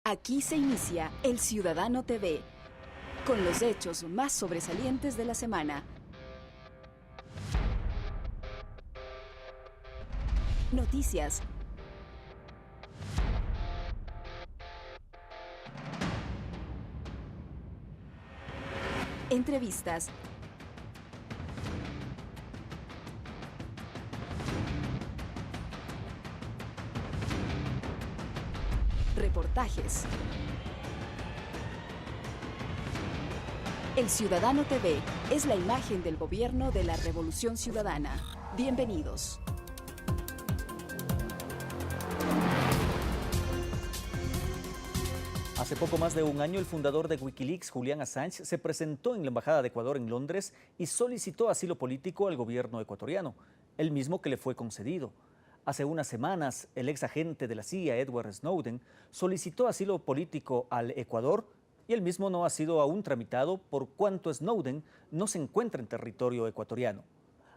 Aquí se inicia El Ciudadano TV, con los hechos más sobresalientes de la semana. Noticias. Entrevistas. Reportajes. El Ciudadano TV es la imagen del gobierno de la Revolución Ciudadana. Bienvenidos. Hace poco más de un año, el fundador de Wikileaks, Julian Assange, se presentó en la Embajada de Ecuador en Londres y solicitó asilo político al gobierno ecuatoriano, el mismo que le fue concedido. Hace unas semanas, el ex agente de la CIA, Edward Snowden, solicitó asilo político al Ecuador y el mismo no ha sido aún tramitado por cuanto Snowden no se encuentra en territorio ecuatoriano.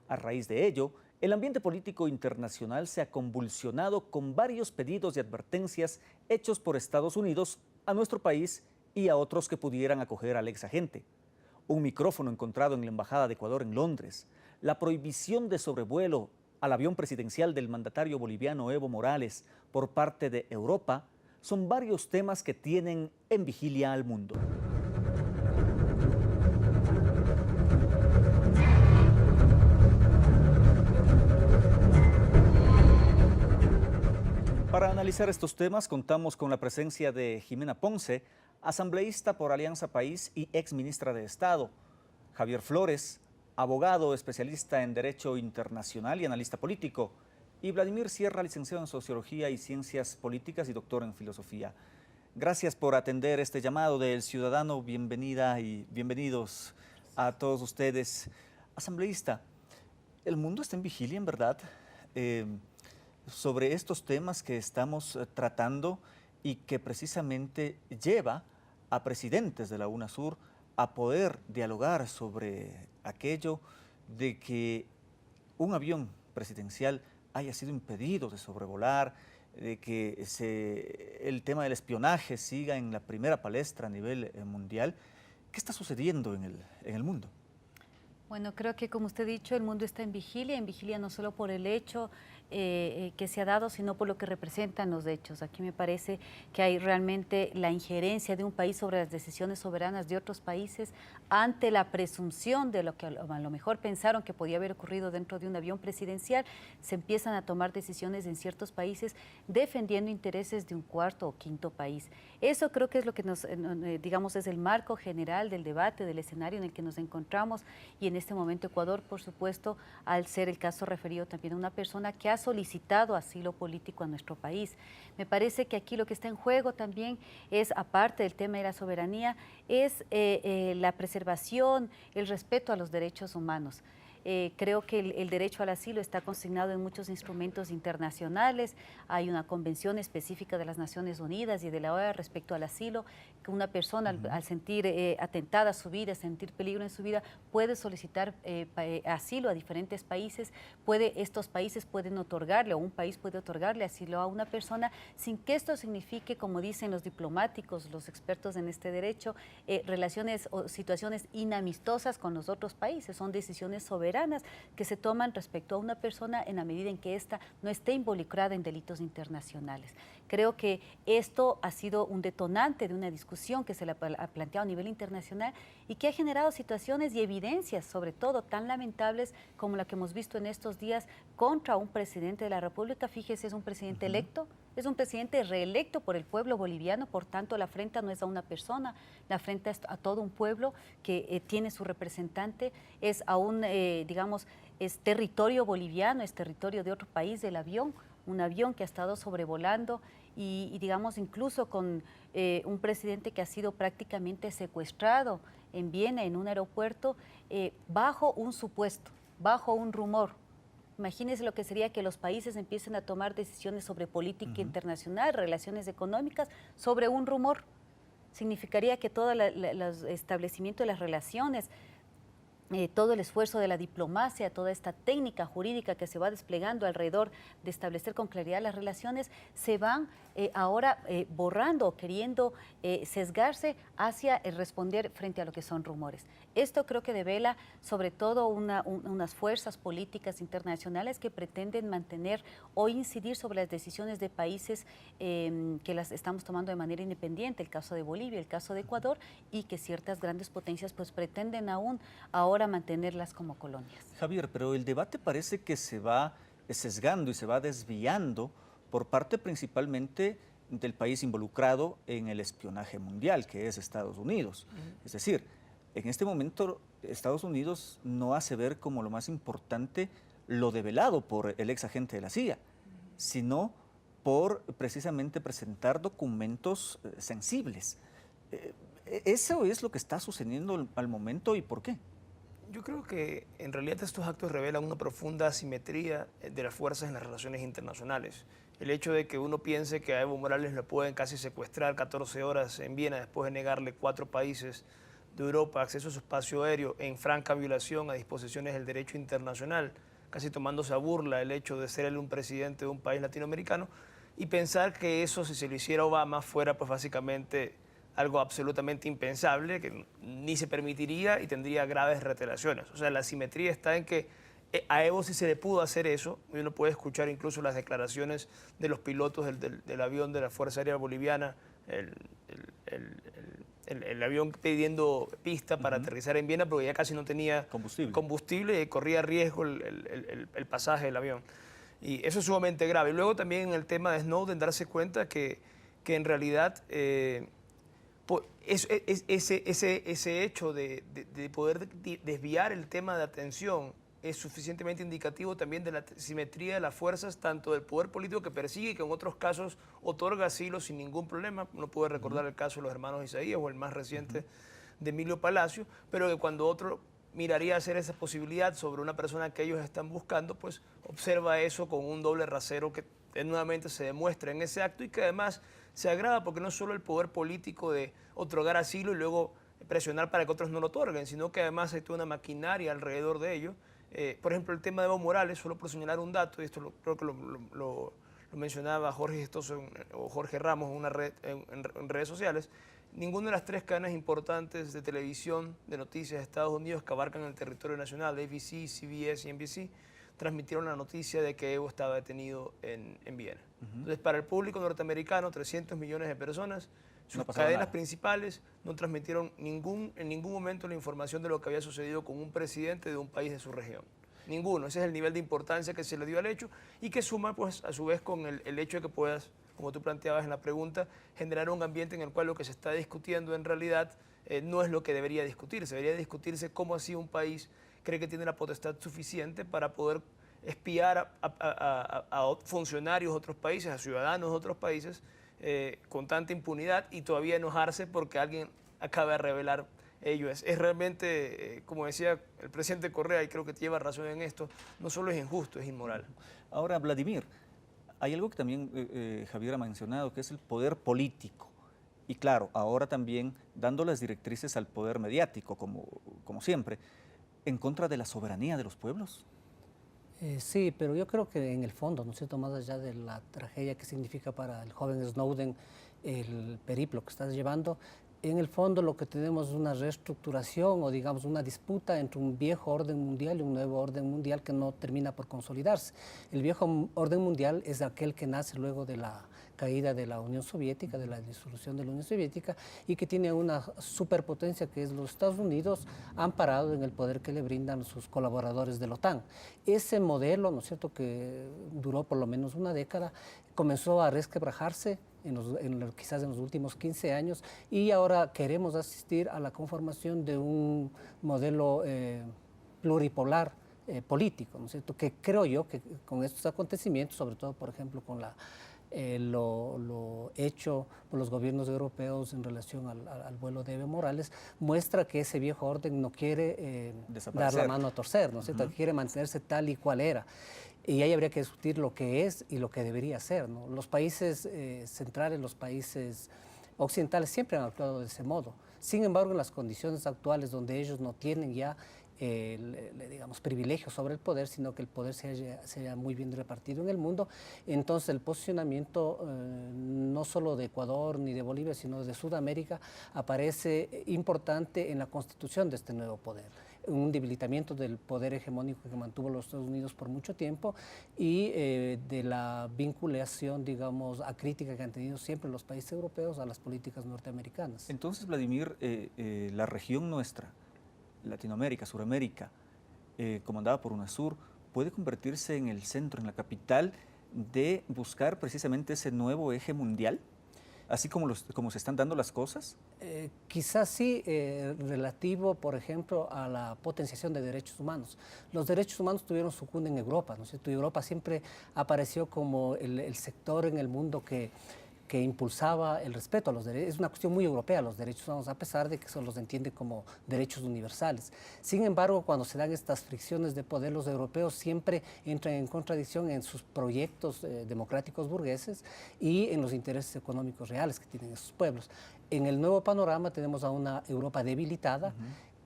A raíz de ello, el ambiente político internacional se ha convulsionado con varios pedidos y advertencias hechos por Estados Unidos a nuestro país y a otros que pudieran acoger al ex agente. Un micrófono encontrado en la Embajada de Ecuador en Londres, la prohibición de sobrevuelo al avión presidencial del mandatario boliviano Evo Morales por parte de Europa, son varios temas que tienen en vigilia al mundo. Para analizar estos temas contamos con la presencia de Jimena Ponce, asambleísta por Alianza País y ex ministra de Estado, Javier Flores, abogado especialista en Derecho Internacional y analista político, y Vladimir Sierra, licenciado en Sociología y Ciencias Políticas y doctor en Filosofía. Gracias por atender este llamado del Ciudadano. Bienvenida y bienvenidos a todos ustedes. Asambleísta, el mundo está en vigilia, en verdad, sobre estos temas que estamos tratando y que precisamente lleva a presidentes de la UNASUR a poder dialogar sobre aquello de que un avión presidencial haya sido impedido de sobrevolar, de que el tema del espionaje siga en la primera palestra a nivel mundial. ¿Qué está sucediendo en el mundo? Bueno, creo que como usted ha dicho, el mundo está en vigilia no solo por el hecho que se ha dado, sino por lo que representan los hechos. Aquí me parece que hay realmente la injerencia de un país sobre las decisiones soberanas de otros países ante la presunción de lo que a lo mejor pensaron que podía haber ocurrido dentro de un avión presidencial. Se empiezan a tomar decisiones en ciertos países defendiendo intereses de un cuarto o quinto país. Eso creo que es lo que digamos, es el marco general del debate, del escenario en el que nos encontramos, y en este momento Ecuador, por supuesto, al ser el caso referido también a una persona que ha solicitado asilo político a nuestro país. Me parece que aquí lo que está en juego también es, aparte del tema de la soberanía, es la preservación, el respeto a los derechos humanos. Creo que el derecho al asilo está consignado en muchos instrumentos internacionales. Hay una convención específica de las Naciones Unidas y de la OEA respecto al asilo, que una persona al sentir atentada su vida, sentir peligro en su vida, puede solicitar asilo a diferentes países. Estos países pueden otorgarle, o un país puede otorgarle asilo a una persona sin que esto signifique, como dicen los diplomáticos, los expertos en este derecho, relaciones o situaciones inamistosas con los otros países. Son decisiones soberanas que se toman respecto a una persona en la medida en que ésta no esté involucrada en delitos internacionales. Creo que esto ha sido un detonante de una discusión que se ha planteado a nivel internacional y que ha generado situaciones y evidencias, sobre todo tan lamentables como la que hemos visto en estos días contra un presidente de la República. Fíjese, es un presidente electo, es un presidente reelecto por el pueblo boliviano, por tanto la afrenta no es a una persona, la afrenta es a todo un pueblo que tiene su representante, es a un, digamos, es territorio boliviano, es territorio de otro país del avión, un avión que ha estado sobrevolando y digamos, incluso con un presidente que ha sido prácticamente secuestrado en Viena, en un aeropuerto, bajo un supuesto, bajo un rumor. Imagínense lo que sería que los países empiecen a tomar decisiones sobre política internacional, relaciones económicas, sobre un rumor. Significaría que todo el establecimiento de las relaciones todo el esfuerzo de la diplomacia, toda esta técnica jurídica que se va desplegando alrededor de establecer con claridad las relaciones, se van ahora borrando o queriendo sesgarse hacia el responder frente a lo que son rumores. Esto creo que devela sobre todo unas fuerzas políticas internacionales que pretenden mantener o incidir sobre las decisiones de países que las estamos tomando de manera independiente, el caso de Bolivia, el caso de Ecuador, y que ciertas grandes potencias pues pretenden aún ahora mantenerlas como colonias. Javier, pero el debate parece que se va sesgando y se va desviando por parte principalmente del país involucrado en el espionaje mundial, que es Estados Unidos. Es decir, en este momento Estados Unidos no hace ver como lo más importante lo develado por el ex agente de la CIA, sino por precisamente presentar documentos sensibles. ¿Eso es lo que está sucediendo al momento y por qué? Yo creo que en realidad estos actos revelan una profunda asimetría de las fuerzas en las relaciones internacionales. El hecho de que uno piense que a Evo Morales le pueden casi secuestrar 14 horas en Viena después de negarle 4 países de Europa acceso a su espacio aéreo en franca violación a disposiciones del derecho internacional, casi tomándose a burla el hecho de ser él un presidente de un país latinoamericano, y pensar que eso, si se lo hiciera Obama, fuera pues básicamente algo absolutamente impensable, que ni se permitiría y tendría graves retaliaciones. O sea, la asimetría está en que a Evo sí se le pudo hacer eso, y uno puede escuchar incluso las declaraciones de los pilotos del avión de la Fuerza Aérea Boliviana, el avión pidiendo pista para aterrizar en Viena porque ya casi no tenía combustible y corría riesgo el pasaje del avión. Y eso es sumamente grave. Y luego también en el tema de Snowden, darse cuenta que en realidad ese hecho de poder desviar el tema de atención es suficientemente indicativo también de la simetría de las fuerzas, tanto del poder político que persigue, que en otros casos otorga asilo sin ningún problema. Uno puede recordar el caso de los hermanos Isaías o el más reciente de Emilio Palacio, pero que cuando otro miraría hacer esa posibilidad sobre una persona que ellos están buscando, pues observa eso con un doble rasero que nuevamente se demuestra en ese acto y que además se agrava porque no es solo el poder político de otorgar asilo y luego presionar para que otros no lo otorguen, sino que además hay toda una maquinaria alrededor de ello. Por ejemplo, el tema de Evo Morales, solo por señalar un dato, y esto creo que lo mencionaba Jorge Gestoso o Jorge Ramos en redes sociales, ninguna de las 3 cadenas importantes de televisión de noticias de Estados Unidos que abarcan el territorio nacional, ABC, CBS y NBC, transmitieron la noticia de que Evo estaba detenido en Viena. Entonces, para el público norteamericano, 300 millones de personas, sus cadenas principales no transmitieron en ningún momento la información de lo que había sucedido con un presidente de un país de su región. Ninguno. Ese es el nivel de importancia que se le dio al hecho y que suma, pues, a su vez con el hecho de que puedas, como tú planteabas en la pregunta, generar un ambiente en el cual lo que se está discutiendo en realidad no es lo que debería discutirse. Debería discutirse cómo así un país cree que tiene la potestad suficiente para poder espiar a funcionarios de otros países, a ciudadanos de otros países, con tanta impunidad y todavía enojarse porque alguien acaba de revelar ello. Es realmente, como decía el presidente Correa, y creo que lleva razón en esto, no solo es injusto, es inmoral. Ahora, Vladimir, hay algo que también Javier ha mencionado, que es el poder político. Y claro, ahora también dando las directrices al poder mediático, como siempre, en contra de la soberanía de los pueblos. Sí, pero yo creo que en el fondo, ¿no es cierto?, más allá de la tragedia que significa para el joven Snowden el periplo que estás llevando, en el fondo lo que tenemos es una reestructuración o digamos una disputa entre un viejo orden mundial y un nuevo orden mundial que no termina por consolidarse. El viejo orden mundial es aquel que nace luego de la caída de la Unión Soviética, de la disolución de la Unión Soviética, y que tiene una superpotencia que es los Estados Unidos, amparado en el poder que le brindan sus colaboradores de la OTAN. Ese modelo, ¿no es cierto?, que duró por lo menos una década, comenzó a resquebrajarse quizás en los últimos 15 años, y ahora queremos asistir a la conformación de un modelo pluripolar político, ¿no es cierto?, que creo yo que con estos acontecimientos, sobre todo, por ejemplo, con lo hecho por los gobiernos europeos en relación al vuelo de Evo Morales, muestra que ese viejo orden no quiere dar la mano a torcer, ¿no es cierto?, quiere mantenerse tal y cual era. Y ahí habría que discutir lo que es y lo que debería ser, ¿no? Los países centrales, los países occidentales siempre han actuado de ese modo. Sin embargo, en las condiciones actuales donde ellos no tienen ya digamos, privilegios sobre el poder, sino que el poder se haya muy bien repartido en el mundo. Entonces el posicionamiento no solo de Ecuador ni de Bolivia, sino de Sudamérica, aparece importante en la constitución de este nuevo poder. Un debilitamiento del poder hegemónico que mantuvo los Estados Unidos por mucho tiempo y de la vinculación, digamos, acrítica que han tenido siempre los países europeos a las políticas norteamericanas. Entonces, Vladimir, la región nuestra, Latinoamérica, Suramérica, comandada por UNASUR, puede convertirse en el centro, en la capital de buscar precisamente ese nuevo eje mundial, así como se están dando las cosas. Quizás sí, relativo, por ejemplo, a la potenciación de derechos humanos. Los derechos humanos tuvieron su cuna en Europa, ¿no es cierto? Europa siempre apareció como el sector en el mundo que impulsaba el respeto a los derechos. Es una cuestión muy europea los derechos humanos, a pesar de que se los entiende como derechos universales. Sin embargo, cuando se dan estas fricciones de poder, los europeos siempre entran en contradicción en sus proyectos democráticos burgueses y en los intereses económicos reales que tienen esos pueblos. En el nuevo panorama tenemos a una Europa debilitada,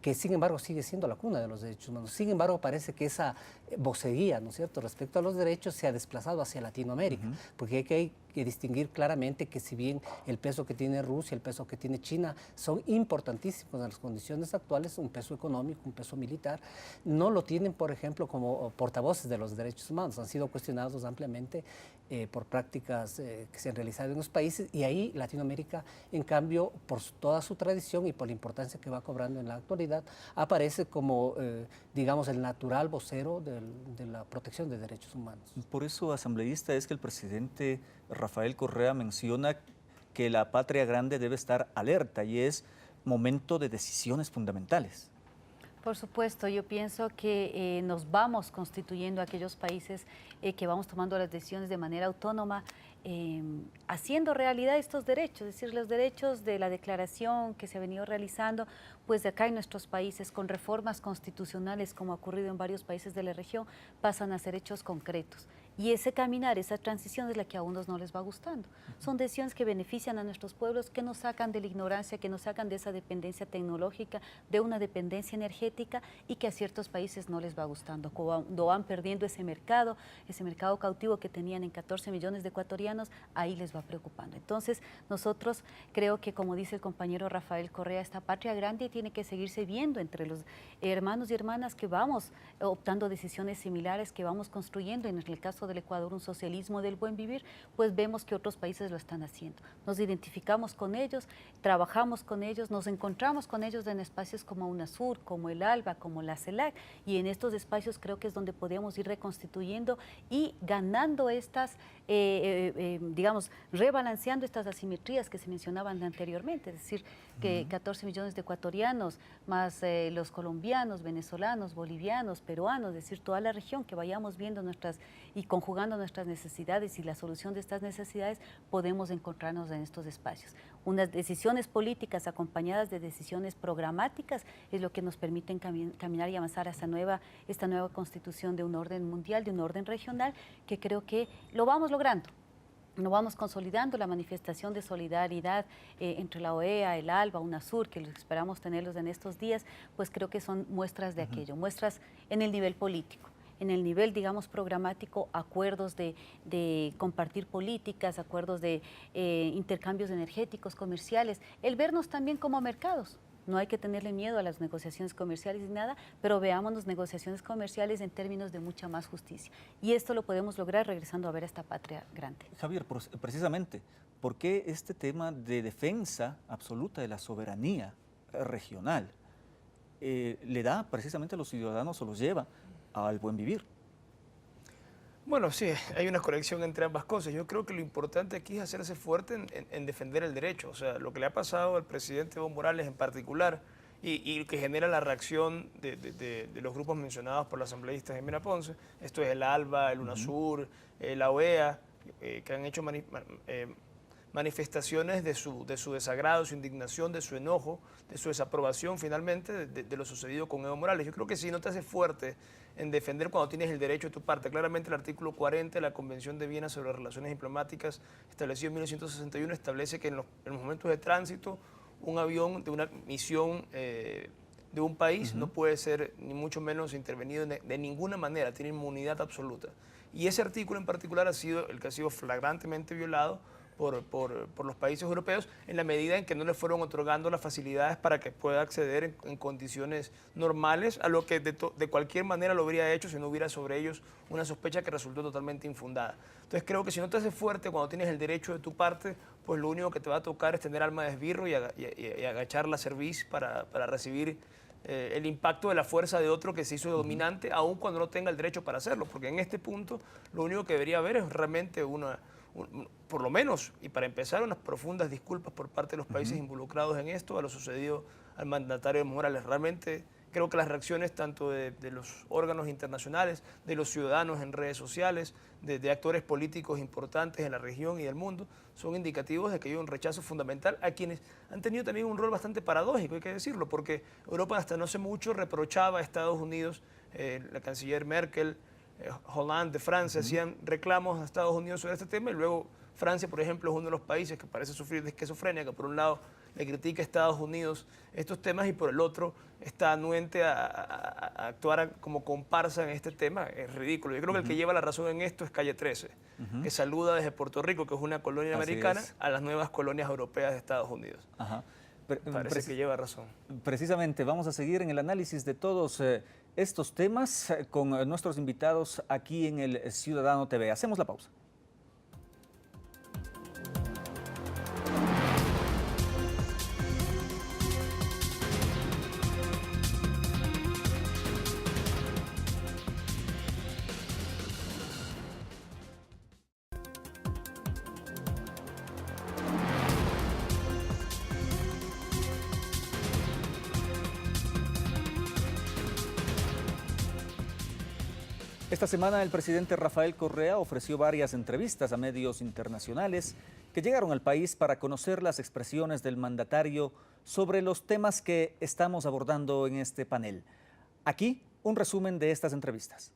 que sin embargo sigue siendo la cuna de los derechos humanos. Sin embargo, parece que esa vocería, ¿no es cierto?, respecto a los derechos se ha desplazado hacia Latinoamérica, porque hay que distinguir claramente que si bien el peso que tiene Rusia, el peso que tiene China son importantísimos en las condiciones actuales, un peso económico, un peso militar, no lo tienen, por ejemplo, como portavoces de los derechos humanos, han sido cuestionados ampliamente por prácticas que se han realizado en los países, y ahí Latinoamérica, en cambio, por toda su tradición y por la importancia que va cobrando en la actualidad, aparece como, digamos, el natural vocero de la protección de derechos humanos. Por eso, asambleísta, es que el presidente Rafael Correa menciona que la patria grande debe estar alerta y es momento de decisiones fundamentales. Por supuesto, yo pienso que nos vamos constituyendo aquellos países que vamos tomando las decisiones de manera autónoma, haciendo realidad estos derechos, es decir, los derechos de la declaración que se ha venido realizando, pues de acá en nuestros países, con reformas constitucionales, como ha ocurrido en varios países de la región, pasan a ser hechos concretos. Y ese caminar, esa transición es la que a unos no les va gustando. Son decisiones que benefician a nuestros pueblos, que nos sacan de la ignorancia, que nos sacan de esa dependencia tecnológica, de una dependencia energética, y que a ciertos países no les va gustando. Cuando van perdiendo ese mercado cautivo que tenían en 14 millones de ecuatorianos, ahí les va preocupando. Entonces, nosotros creo que, como dice el compañero Rafael Correa, esta patria grande tiene que seguirse viendo entre los hermanos y hermanas que vamos optando decisiones similares, que vamos construyendo, en el caso del Ecuador, un socialismo del buen vivir, pues vemos que otros países lo están haciendo. Nos identificamos con ellos, trabajamos con ellos, nos encontramos con ellos en espacios como UNASUR, como el ALBA, como la CELAC, y en estos espacios creo que es donde podemos ir reconstituyendo y ganando estas, digamos, rebalanceando estas asimetrías que se mencionaban anteriormente, es decir, que 14 millones de ecuatorianos, más los colombianos, venezolanos, bolivianos, peruanos, es decir, toda la región, que vayamos viendo y conjugando nuestras necesidades y la solución de estas necesidades, podemos encontrarnos en estos espacios. Unas decisiones políticas acompañadas de decisiones programáticas es lo que nos permiten caminar y avanzar a esta nueva constitución de un orden mundial, de un orden regional, que creo que lo vamos logrando. Nos vamos consolidando la manifestación de solidaridad entre la OEA, el ALBA, UNASUR, que esperamos tenerlos en estos días, pues creo que son muestras de aquello, muestras en el nivel político. En el nivel, digamos, programático, acuerdos de compartir políticas, acuerdos de intercambios energéticos, comerciales, el vernos también como mercados. No hay que tenerle miedo a las negociaciones comerciales ni nada, pero veamos las negociaciones comerciales en términos de mucha más justicia. Y esto lo podemos lograr regresando a ver a esta patria grande. Javier, precisamente, ¿por qué este tema de defensa absoluta de la soberanía regional le da precisamente a los ciudadanos o los lleva al buen vivir? Bueno, sí, hay una conexión entre ambas cosas. Yo creo que lo importante aquí es hacerse fuerte en defender el derecho. O sea, lo que le ha pasado al presidente Evo Morales en particular y que genera la reacción de los grupos mencionados por la asambleísta Jimena Ponce, esto es el ALBA, el UNASUR, la OEA, que han hecho manifestaciones de su desagrado, su indignación, de su enojo, de su desaprobación finalmente de lo sucedido con Evo Morales. Yo creo que si no te haces fuerte en defender cuando tienes el derecho de tu parte. Claramente el artículo 40 de la Convención de Viena sobre Relaciones Diplomáticas, establecido en 1961, establece que en los momentos de tránsito un avión de una misión de un país no puede ser ni mucho menos intervenido de ninguna manera, tiene inmunidad absoluta. Y ese artículo en particular ha sido el que ha sido flagrantemente violado por los países europeos en la medida en que no le fueron otorgando las facilidades para que pueda acceder en condiciones normales a lo que de cualquier manera lo habría hecho si no hubiera sobre ellos una sospecha que resultó totalmente infundada. Entonces creo que si no te haces fuerte cuando tienes el derecho de tu parte, pues lo único que te va a tocar es tener alma de esbirro y agachar la cerviz para recibir el impacto de la fuerza de otro que se hizo dominante, aun cuando no tenga el derecho para hacerlo, porque en este punto lo único que debería haber es realmente por lo menos, y para empezar, unas profundas disculpas por parte de los países involucrados en esto, a lo sucedido al mandatario Evo Morales. Realmente creo que las reacciones tanto de los órganos internacionales, de los ciudadanos en redes sociales, de actores políticos importantes en la región y del mundo, son indicativos de que hay un rechazo fundamental a quienes han tenido también un rol bastante paradójico, hay que decirlo, porque Europa hasta no hace mucho reprochaba a Estados Unidos, la canciller Merkel, Hollande de Francia hacían reclamos a Estados Unidos sobre este tema y luego Francia, por ejemplo, es uno de los países que parece sufrir de esquizofrenia, que por un lado le critica a Estados Unidos estos temas y por el otro está anuente a actuar como comparsa en este tema. Es ridículo. Yo creo que el que lleva la razón en esto es Calle 13, que saluda desde Puerto Rico, que es una colonia americana, a las nuevas colonias europeas de Estados Unidos. Parece que lleva razón. Precisamente, vamos a seguir en el análisis de todos estos temas con nuestros invitados aquí en el Ciudadano TV. Hacemos la pausa. Esta semana el presidente Rafael Correa ofreció varias entrevistas a medios internacionales que llegaron al país para conocer las expresiones del mandatario sobre los temas que estamos abordando en este panel. Aquí, un resumen de estas entrevistas.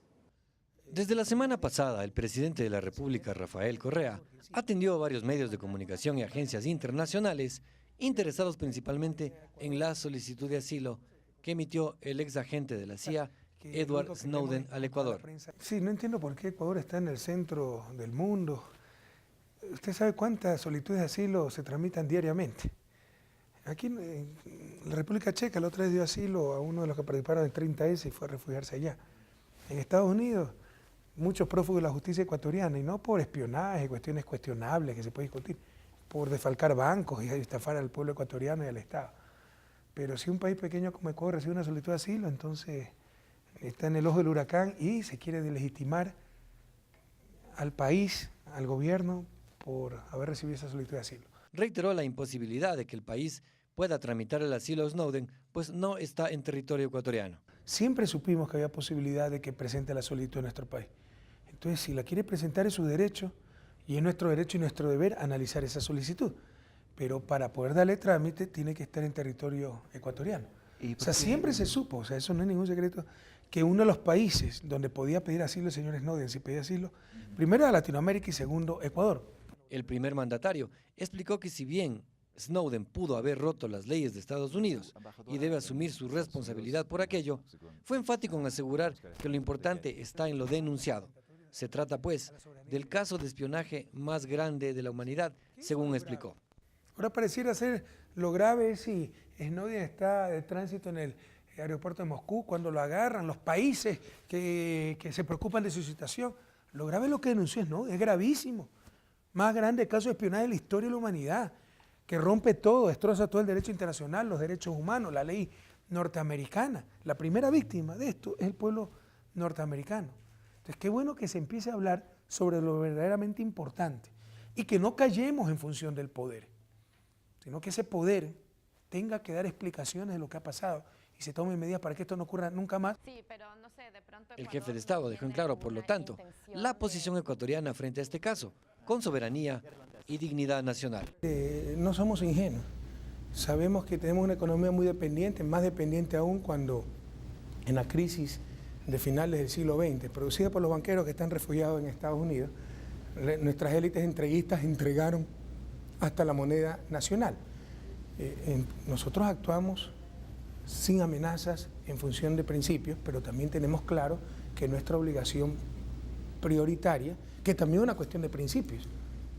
Desde la semana pasada, el presidente de la República, Rafael Correa, atendió a varios medios de comunicación y agencias internacionales interesados principalmente en la solicitud de asilo que emitió el ex agente de la CIA, Edward Snowden, al Ecuador. Sí, no entiendo por qué Ecuador está en el centro del mundo. ¿Usted sabe cuántas solicitudes de asilo se tramitan diariamente? Aquí en la República Checa, la otra vez dio asilo a uno de los que participaron en 30S y fue a refugiarse allá. En Estados Unidos, muchos prófugos de la justicia ecuatoriana, y no por espionaje, cuestiones cuestionables que se puede discutir, por defalcar bancos y estafar al pueblo ecuatoriano y al Estado. Pero si un país pequeño como Ecuador recibe una solicitud de asilo, entonces está en el ojo del huracán y se quiere delegitimar al país, al gobierno, por haber recibido esa solicitud de asilo. Reiteró la imposibilidad de que el país pueda tramitar el asilo a Snowden, pues no está en territorio ecuatoriano. Siempre supimos que había posibilidad de que presente la solicitud en nuestro país. Entonces, si la quiere presentar es su derecho, y es nuestro derecho y nuestro deber analizar esa solicitud. Pero para poder darle trámite tiene que estar en territorio ecuatoriano. O sea, siempre se supo, o sea, eso no es ningún secreto, que uno de los países donde podía pedir asilo el señor Snowden, si pedía asilo, primero a Latinoamérica y segundo Ecuador. El primer mandatario explicó que si bien Snowden pudo haber roto las leyes de Estados Unidos y debe asumir su responsabilidad por aquello, fue enfático en asegurar que lo importante está en lo denunciado. Se trata, pues, del caso de espionaje más grande de la humanidad, según explicó. Ahora pareciera ser lo grave si Snowden está de tránsito en el aeropuerto de Moscú, cuando lo agarran, los países que se preocupan de su situación. Lo grave es lo que denunció Snowden, es gravísimo. Más grande caso de espionaje de la historia de la humanidad, que rompe todo, destroza todo el derecho internacional, los derechos humanos, la ley norteamericana. La primera víctima de esto es el pueblo norteamericano. Entonces, qué bueno que se empiece a hablar sobre lo verdaderamente importante y que no callemos en función del poder, sino que ese poder tenga que dar explicaciones de lo que ha pasado y se tomen medidas para que esto no ocurra nunca más. Sí, pero no sé, de pronto El jefe de Estado dejó en claro, por lo tanto, la posición ecuatoriana frente a este caso, con soberanía y dignidad nacional. No somos ingenuos. Sabemos que tenemos una economía muy dependiente, más dependiente aún cuando en la crisis de finales del siglo XX, producida por los banqueros que están refugiados en Estados Unidos, nuestras élites entreguistas entregaron hasta la moneda nacional. Nosotros actuamos sin amenazas, en función de principios, pero también tenemos claro que nuestra obligación prioritaria, que también es una cuestión de principios,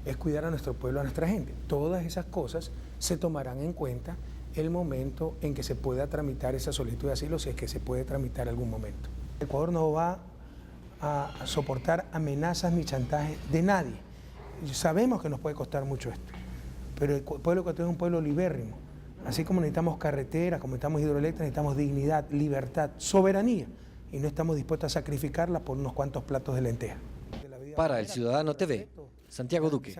es cuidar a nuestro pueblo, a nuestra gente. Todas esas cosas se tomarán en cuenta el momento en que se pueda tramitar esa solicitud de asilo, si es que se puede tramitar algún momento. Ecuador no va a soportar amenazas ni chantajes de nadie. Sabemos que nos puede costar mucho esto, pero el pueblo ecuatoriano es un pueblo libérrimo. Así como necesitamos carreteras, como necesitamos hidroeléctricas, necesitamos dignidad, libertad, soberanía, y no estamos dispuestos a sacrificarla por unos cuantos platos de lenteja. Para El Ciudadano TV, Santiago Duque.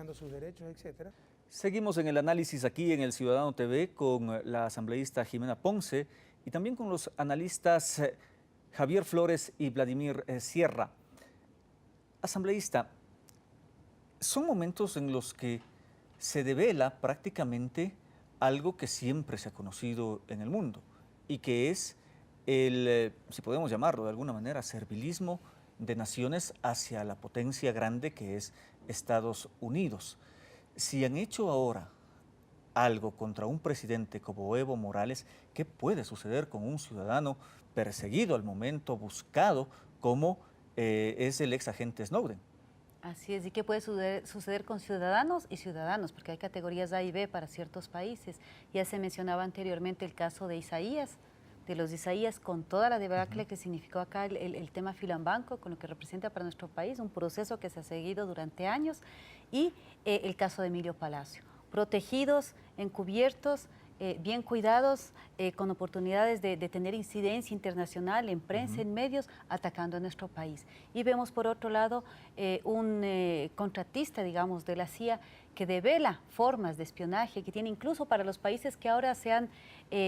Seguimos en el análisis aquí en El Ciudadano TV con la asambleísta Jimena Ponce y también con los analistas Javier Flores y Vladimir Sierra. Asambleísta, son momentos en los que se devela prácticamente algo que siempre se ha conocido en el mundo y que es el, si podemos llamarlo de alguna manera, servilismo de naciones hacia la potencia grande que es Estados Unidos. Si han hecho ahora algo contra un presidente como Evo Morales, ¿qué puede suceder con un ciudadano perseguido al momento, buscado, como es el ex agente Snowden? Así es, ¿y qué puede suceder con ciudadanos y ciudadanos? Porque hay categorías A y B para ciertos países. Ya se mencionaba anteriormente el caso de Isaías, de los Isaías, con toda la debacle que significó acá el tema Filambanco, con lo que representa para nuestro país, un proceso que se ha seguido durante años, y el caso de Emilio Palacio. Protegidos, encubiertos, bien cuidados, con oportunidades de tener incidencia internacional en prensa, en medios, atacando a nuestro país. Y vemos por otro lado un contratista, digamos, de la CIA que devela formas de espionaje que tiene incluso para los países que ahora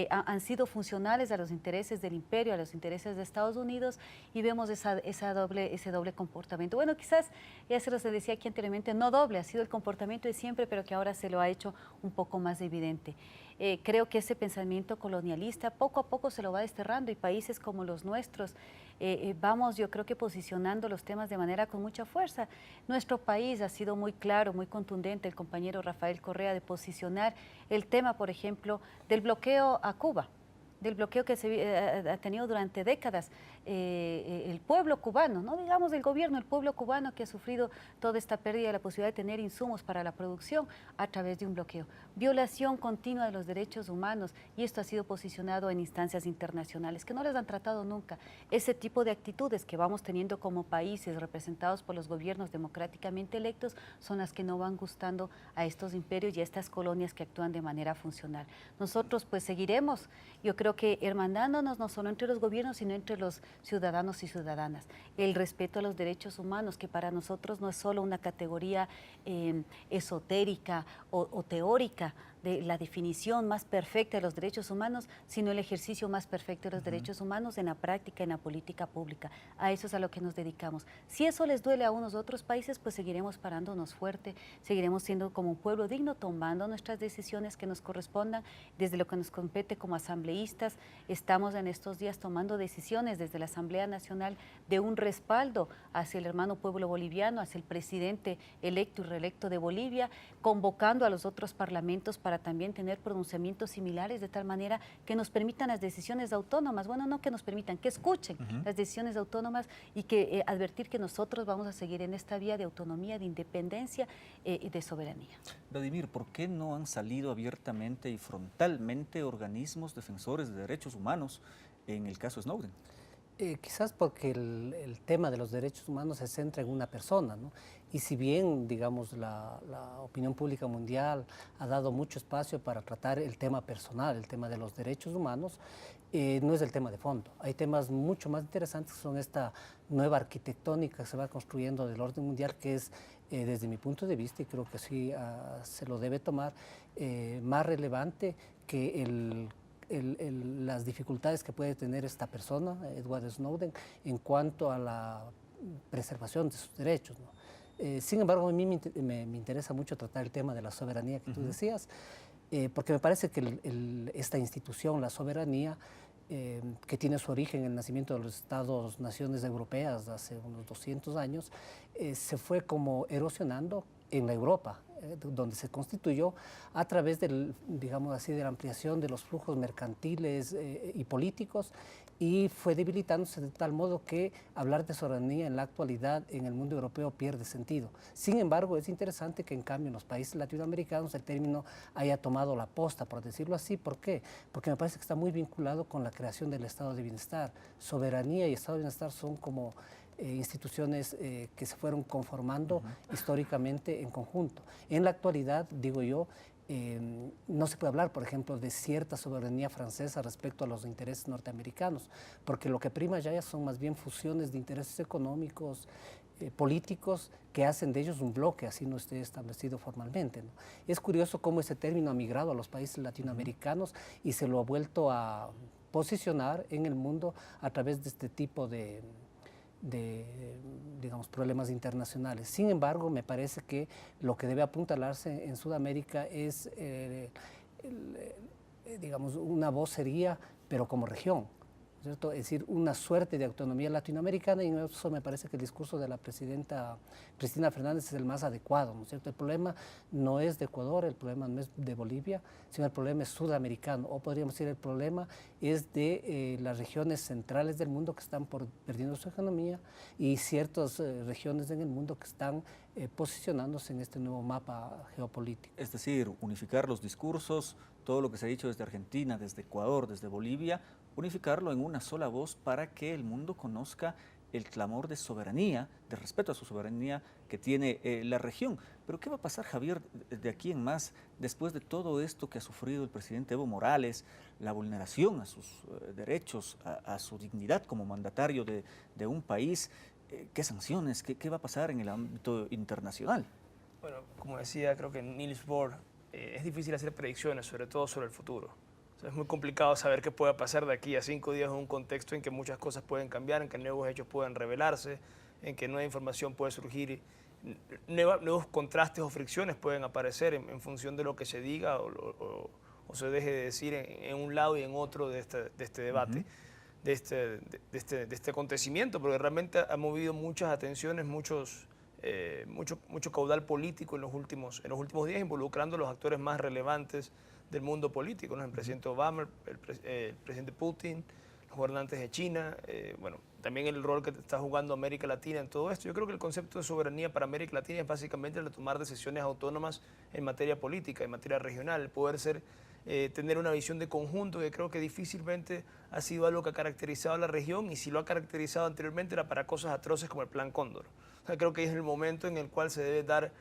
han sido funcionales a los intereses del imperio, a los intereses de Estados Unidos, y vemos ese doble comportamiento. Bueno, quizás, ya se los decía aquí anteriormente, no doble, ha sido el comportamiento de siempre, pero que ahora se lo ha hecho un poco más evidente. Creo que ese pensamiento colonialista poco a poco se lo va desterrando, y países como los nuestros vamos, yo creo que posicionando los temas de manera con mucha fuerza. Nuestro país ha sido muy claro, muy contundente, el compañero Rafael Correa, de posicionar el tema, por ejemplo, del bloqueo a Cuba, del bloqueo que se ha tenido durante décadas el pueblo cubano, no digamos el gobierno, el pueblo cubano que ha sufrido toda esta pérdida de la posibilidad de tener insumos para la producción a través de un bloqueo. Violación continua de los derechos humanos, y esto ha sido posicionado en instancias internacionales que no les han tratado nunca. Ese tipo de actitudes que vamos teniendo como países representados por los gobiernos democráticamente electos son las que no van gustando a estos imperios y a estas colonias que actúan de manera funcional. Nosotros pues seguiremos, yo creo que hermandándonos no solo entre los gobiernos, sino entre los ciudadanos y ciudadanas. El respeto a los derechos humanos, que para nosotros no es solo una categoría esotérica o teórica de la definición más perfecta de los derechos humanos, sino el ejercicio más perfecto de los derechos humanos en la práctica, en la política pública. A eso es a lo que nos dedicamos. Si eso les duele a unos otros países, pues seguiremos parándonos fuerte, seguiremos siendo como un pueblo digno, tomando nuestras decisiones que nos correspondan. Desde lo que nos compete como asambleístas, estamos en estos días tomando decisiones desde la Asamblea Nacional de un respaldo hacia el hermano pueblo boliviano, hacia el presidente electo y reelecto de Bolivia, convocando a los otros parlamentos para también tener pronunciamientos similares, de tal manera que nos permitan las decisiones autónomas, bueno, no que nos permitan, que escuchen las decisiones autónomas, y que advertir que nosotros vamos a seguir en esta vía de autonomía, de independencia y de soberanía. Vladimir, ¿por qué no han salido abiertamente y frontalmente organismos defensores de derechos humanos en el caso Snowden? Quizás porque el tema de los derechos humanos se centra en una persona, ¿no? Y si bien, digamos, la opinión pública mundial ha dado mucho espacio para tratar el tema personal, el tema de los derechos humanos, no es el tema de fondo. Hay temas mucho más interesantes que son esta nueva arquitectónica que se va construyendo del orden mundial, que es, desde mi punto de vista, y creo que sí se lo debe tomar, más relevante que las dificultades que puede tener esta persona, Edward Snowden, en cuanto a la preservación de sus derechos, ¿no? Sin embargo, a mí me interesa mucho tratar el tema de la soberanía que tú decías, porque me parece que esta institución, la soberanía, que tiene su origen en el nacimiento de los Estados-naciones europeas hace unos 200 años, se fue como erosionando en la Europa, donde se constituyó a través del, digamos así, de la ampliación de los flujos mercantiles y políticos, y fue debilitándose de tal modo que hablar de soberanía en la actualidad en el mundo europeo pierde sentido. Sin embargo, es interesante que en cambio en los países latinoamericanos el término haya tomado la posta, por decirlo así. ¿Por qué? Porque me parece que está muy vinculado con la creación del estado de bienestar. Soberanía y estado de bienestar son como instituciones que se fueron conformando históricamente en conjunto. En la actualidad, digo yo, no se puede hablar, por ejemplo, de cierta soberanía francesa respecto a los intereses norteamericanos, porque lo que prima ya son más bien fusiones de intereses económicos, políticos, que hacen de ellos un bloque, así no esté establecido formalmente, ¿no? Es curioso cómo ese término ha migrado a los países latinoamericanos y se lo ha vuelto a posicionar en el mundo a través de este tipo de digamos, problemas internacionales. Sin embargo, me parece que lo que debe apuntalarse en Sudamérica es, digamos, una vocería, pero como región, ¿cierto? Es decir, una suerte de autonomía latinoamericana, y en eso me parece que el discurso de la presidenta Cristina Fernández es el más adecuado, ¿no es cierto? El problema no es de Ecuador, el problema no es de Bolivia, sino el problema es sudamericano, o podríamos decir el problema es de las regiones centrales del mundo que están perdiendo su economía, y ciertas regiones en el mundo que están posicionándose en este nuevo mapa geopolítico. Es decir, unificar los discursos, todo lo que se ha dicho desde Argentina, desde Ecuador, desde Bolivia, unificarlo en una sola voz para que el mundo conozca el clamor de soberanía, de respeto a su soberanía que tiene la región. Pero ¿qué va a pasar, Javier, de aquí en más, después de todo esto que ha sufrido el presidente Evo Morales, la vulneración a sus derechos, a su dignidad como mandatario de un país? ¿Qué sanciones? ¿Qué va a pasar en el ámbito internacional? Bueno, como decía, creo que Niels Bohr, es difícil hacer predicciones, sobre todo sobre el futuro. Es muy complicado saber qué pueda pasar de aquí a 5 días en un contexto en que muchas cosas pueden cambiar, en que nuevos hechos pueden revelarse, en que nueva información puede surgir, nuevos contrastes o fricciones pueden aparecer en función de lo que se diga o se deje de decir en un lado y en otro de este debate, de este acontecimiento, porque realmente ha movido muchas atenciones, mucho caudal político en los últimos días, involucrando a los actores más relevantes del mundo político, ¿no? El presidente Obama, el presidente Putin, los gobernantes de China, bueno, también el rol que está jugando América Latina en todo esto. Yo creo que el concepto de soberanía para América Latina es básicamente el de tomar decisiones autónomas en materia política, en materia regional, el poder tener una visión de conjunto, que creo que difícilmente ha sido algo que ha caracterizado a la región, y si lo ha caracterizado anteriormente era para cosas atroces como el Plan Cóndor. O sea, creo que es el momento en el cual se debe dar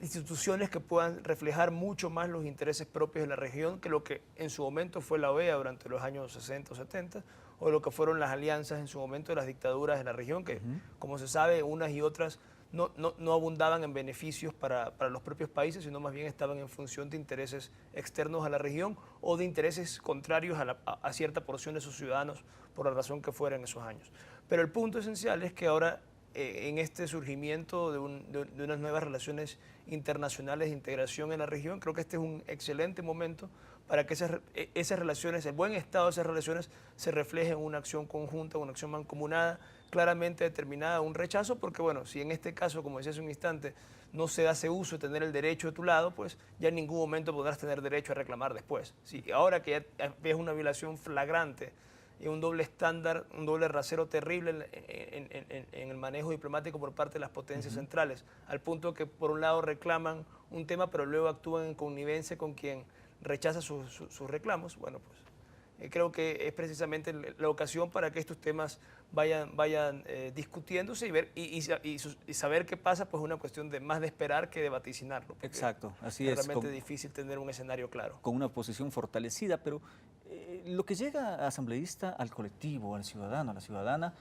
instituciones que puedan reflejar mucho más los intereses propios de la región que lo que en su momento fue la OEA durante los años 60 o 70, o lo que fueron las alianzas en su momento de las dictaduras de la región, que como se sabe, unas y otras no abundaban en beneficios para los propios países, sino más bien estaban en función de intereses externos a la región o de intereses contrarios a cierta porción de sus ciudadanos, por la razón que fuera en esos años. Pero el punto esencial es que ahora, en este surgimiento de unas nuevas relaciones internacionales de integración en la región, creo que este es un excelente momento para que esas relaciones, el buen estado de esas relaciones, se refleje en una acción conjunta, una acción mancomunada, claramente determinada, un rechazo, porque bueno, si en este caso, como decía hace un instante, no se hace uso de tener el derecho de tu lado, pues ya en ningún momento podrás tener derecho a reclamar después. Sí, ahora que ya ves una violación flagrante y un doble estándar, un doble rasero terrible en el manejo diplomático por parte de las potencias centrales, al punto que por un lado reclaman un tema, pero luego actúan en connivencia con quien rechaza sus reclamos. Bueno, pues creo que es precisamente la ocasión para que estos temas vayan discutiéndose y saber qué pasa, pues es una cuestión más de esperar que de vaticinarlo. Exacto, así es. Es realmente difícil tener un escenario claro. Con una posición fortalecida, pero lo que llega asambleísta al colectivo, al ciudadano, a la ciudadana,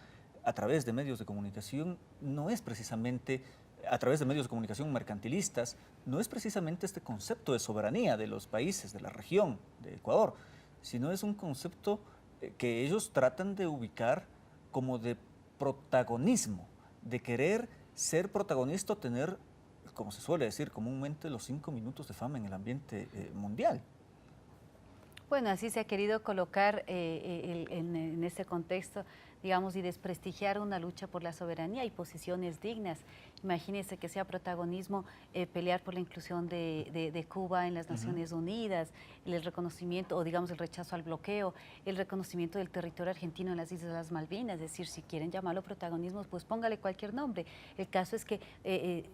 a través de medios de comunicación, no es precisamente, a través de medios de comunicación mercantilistas, no es precisamente este concepto de soberanía de los países de la región, de Ecuador, sino es un concepto que ellos tratan de ubicar como de protagonismo, de querer ser protagonista o tener, como se suele decir comúnmente, los 5 minutos de fama en el ambiente mundial. Bueno, así se ha querido colocar en este contexto, digamos, y desprestigiar una lucha por la soberanía y posiciones dignas Imagínense que sea protagonismo pelear por la inclusión de Cuba en las Naciones Unidas, el reconocimiento, o digamos el rechazo al bloqueo, el reconocimiento del territorio argentino en las Islas Malvinas. Es decir, si quieren llamarlo protagonismo, pues póngale cualquier nombre. El caso es que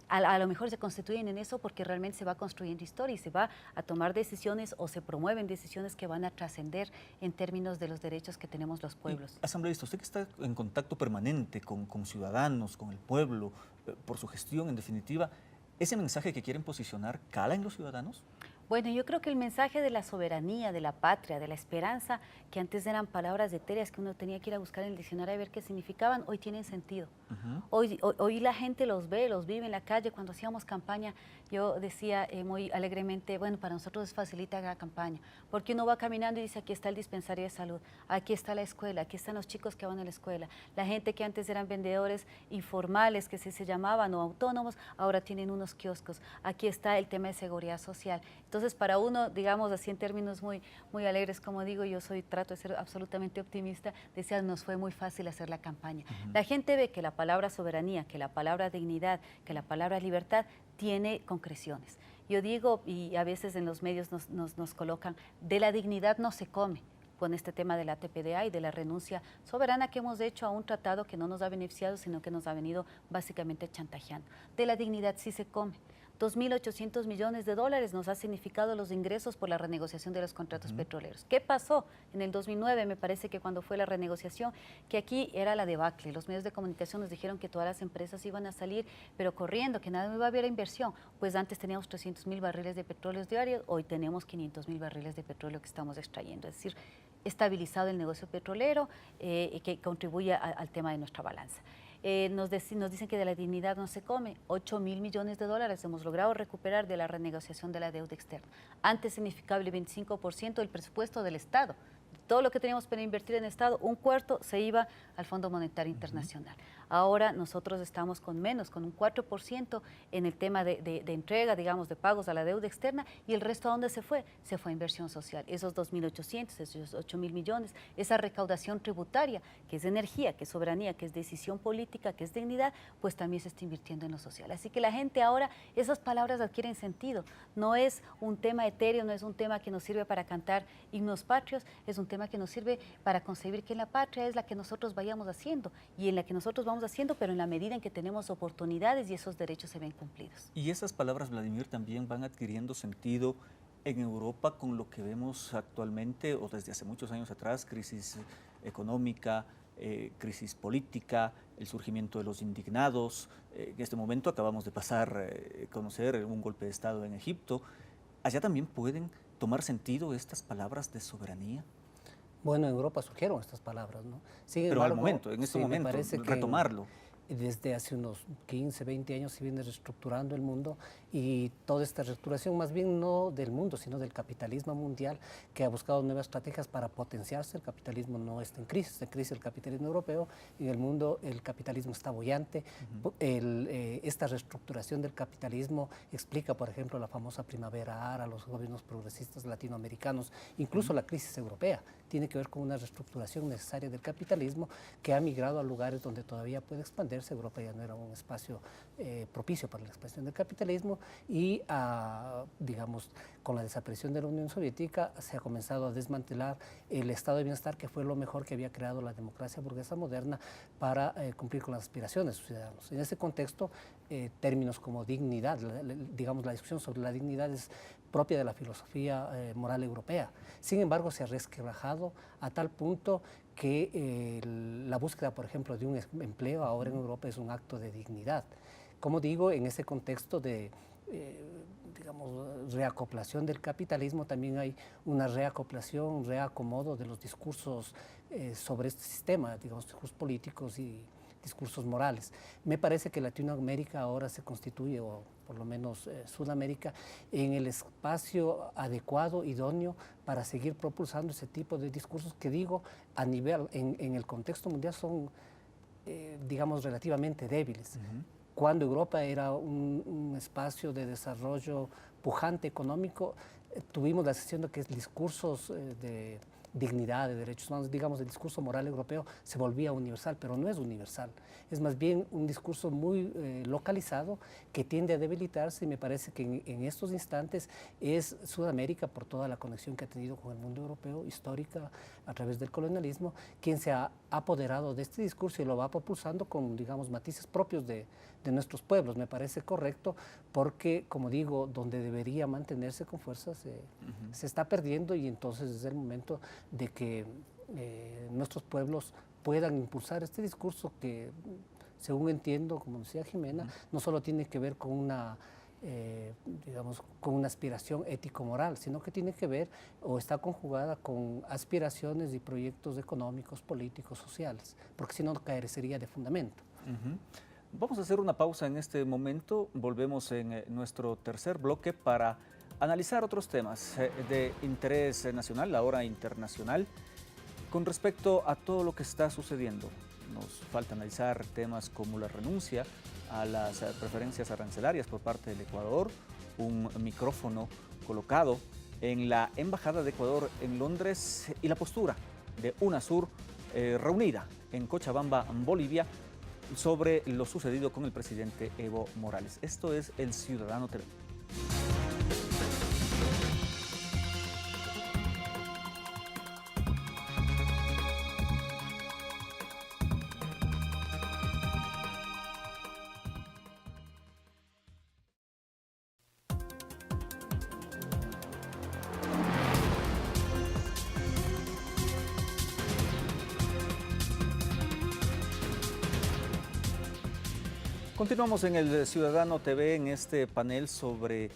a lo mejor se constituyen en eso porque realmente se va construyendo historia y se va a tomar decisiones o se promueven decisiones que van a trascender en términos de los derechos que tenemos los pueblos. Asambleísta, usted que está en contacto permanente con ciudadanos, con el pueblo, por su gestión en definitiva, ¿ese mensaje que quieren posicionar cala en los ciudadanos? Bueno, yo creo que el mensaje de la soberanía, de la patria, de la esperanza, que antes eran palabras etéreas que uno tenía que ir a buscar en el diccionario a ver qué significaban, hoy tienen sentido. Hoy la gente los ve, los vive en la calle. Cuando hacíamos campaña, yo decía muy alegremente, bueno, para nosotros es facilita la campaña, porque uno va caminando y dice, aquí está el dispensario de salud, aquí está la escuela, aquí están los chicos que van a la escuela, la gente que antes eran vendedores informales, que se llamaban, o autónomos, ahora tienen unos kioscos, aquí está el tema de seguridad social. Entonces, para uno, digamos así en términos muy alegres, como digo, trato de ser absolutamente optimista, decía, nos fue muy fácil hacer la campaña. La gente ve que la palabra soberanía, que la palabra dignidad, que la palabra libertad tiene concreciones. Yo digo, y a veces en los medios nos colocan, de la dignidad no se come, con este tema de la TPDA y de la renuncia soberana que hemos hecho a un tratado que no nos ha beneficiado, sino que nos ha venido básicamente chantajeando. De la dignidad sí se come. 2.800 millones de dólares nos ha significado los ingresos por la renegociación de los contratos petroleros. ¿Qué pasó en el 2009? Me parece que cuando fue la renegociación, que aquí era la debacle. Los medios de comunicación nos dijeron que todas las empresas iban a salir, pero corriendo, que nada iba a haber inversión. Pues antes teníamos 300.000 barriles de petróleo diarios, hoy tenemos 500.000 barriles de petróleo que estamos extrayendo. Es decir, estabilizado el negocio petrolero que contribuye al tema de nuestra balanza. Nos dicen que de la dignidad no se come. 8.000 millones de dólares hemos logrado recuperar de la renegociación de la deuda externa. Antes significaba el 25% del presupuesto del Estado. Todo lo que teníamos para invertir en el Estado, un cuarto se iba al Fondo Monetario Internacional. Ahora nosotros estamos con menos, con un 4% en el tema de entrega, digamos, de pagos a la deuda externa, y el resto ¿a dónde se fue? Se fue a inversión social. Esos 2.800, esos 8.000 millones, esa recaudación tributaria, que es energía, que es soberanía, que es decisión política, que es dignidad, pues también se está invirtiendo en lo social. Así que la gente ahora, esas palabras adquieren sentido. No es un tema etéreo, no es un tema que nos sirve para cantar himnos patrios, es un tema que nos sirve para concebir que la patria es la que nosotros vayamos haciendo y en la que nosotros vamos haciendo, pero en la medida en que tenemos oportunidades y esos derechos se ven cumplidos. Y esas palabras, Vladimir, también van adquiriendo sentido en Europa con lo que vemos actualmente o desde hace muchos años atrás, crisis económica, crisis política, el surgimiento de los indignados. En este momento acabamos de conocer un golpe de Estado en Egipto. ¿Allá también pueden tomar sentido estas palabras de soberanía? Bueno, en Europa surgieron estas palabras, ¿no? Pero al momento, en este momento, retomarlo. Desde hace unos 15, 20 años se viene reestructurando el mundo, y toda esta reestructuración más bien no del mundo, sino del capitalismo mundial, que ha buscado nuevas estrategias para potenciarse. El capitalismo no está en crisis el capitalismo europeo. En el mundo el capitalismo está boyante. Esta reestructuración del capitalismo explica, por ejemplo, la famosa primavera árabe, los gobiernos progresistas latinoamericanos, incluso la crisis europea. Tiene que ver con una reestructuración necesaria del capitalismo que ha migrado a lugares donde todavía puede expandirse. Europa ya no era un espacio propicio para la expansión del capitalismo, y digamos, con la desaparición de la Unión Soviética se ha comenzado a desmantelar el estado de bienestar, que fue lo mejor que había creado la democracia burguesa moderna para cumplir con las aspiraciones de sus ciudadanos. En ese contexto, términos como dignidad, digamos, la discusión sobre la dignidad es propia de la filosofía moral europea. Sin embargo, se ha resquebrajado a tal punto que la búsqueda, por ejemplo, de un empleo ahora en Europa es un acto de dignidad. Como digo, en ese contexto de, digamos, reacoplación del capitalismo, también hay una reacoplación, un reacomodo de los discursos sobre este sistema, digamos, discursos políticos y discursos morales. Me parece que Latinoamérica ahora se constituye, o por lo menos Sudamérica, en el espacio adecuado, idóneo, para seguir propulsando ese tipo de discursos que, digo, a nivel, en el contexto mundial son, digamos, relativamente débiles. Cuando Europa era un espacio de desarrollo pujante económico, tuvimos la sensación de que discursos dignidad, de derechos humanos, digamos, el discurso moral europeo se volvía universal, pero no es universal. Es más bien un discurso muy localizado que tiende a debilitarse, y me parece que en estos instantes es Sudamérica, por toda la conexión que ha tenido con el mundo europeo, histórica, a través del colonialismo, quien se ha apoderado de este discurso y lo va propulsando con, digamos, matices propios de nuestros pueblos. Me parece correcto porque, como digo, donde debería mantenerse con fuerza se está perdiendo, y entonces es el momento de que nuestros pueblos puedan impulsar este discurso que, según entiendo, como decía Jimena, no solo tiene que ver con una digamos, con una aspiración ético-moral, sino que tiene que ver o está conjugada con aspiraciones y proyectos económicos, políticos, sociales, porque si no carecería de fundamento. Vamos a hacer una pausa en este momento, volvemos en nuestro tercer bloque para analizar otros temas de interés nacional, ahora internacional, con respecto a todo lo que está sucediendo. Nos falta analizar temas como la renuncia a las preferencias arancelarias por parte del Ecuador, un micrófono colocado en la Embajada de Ecuador en Londres y la postura de UNASUR reunida en Cochabamba, Bolivia, sobre lo sucedido con el presidente Evo Morales. Esto es El Ciudadano TV. Continuamos en el Ciudadano TV en este panel sobre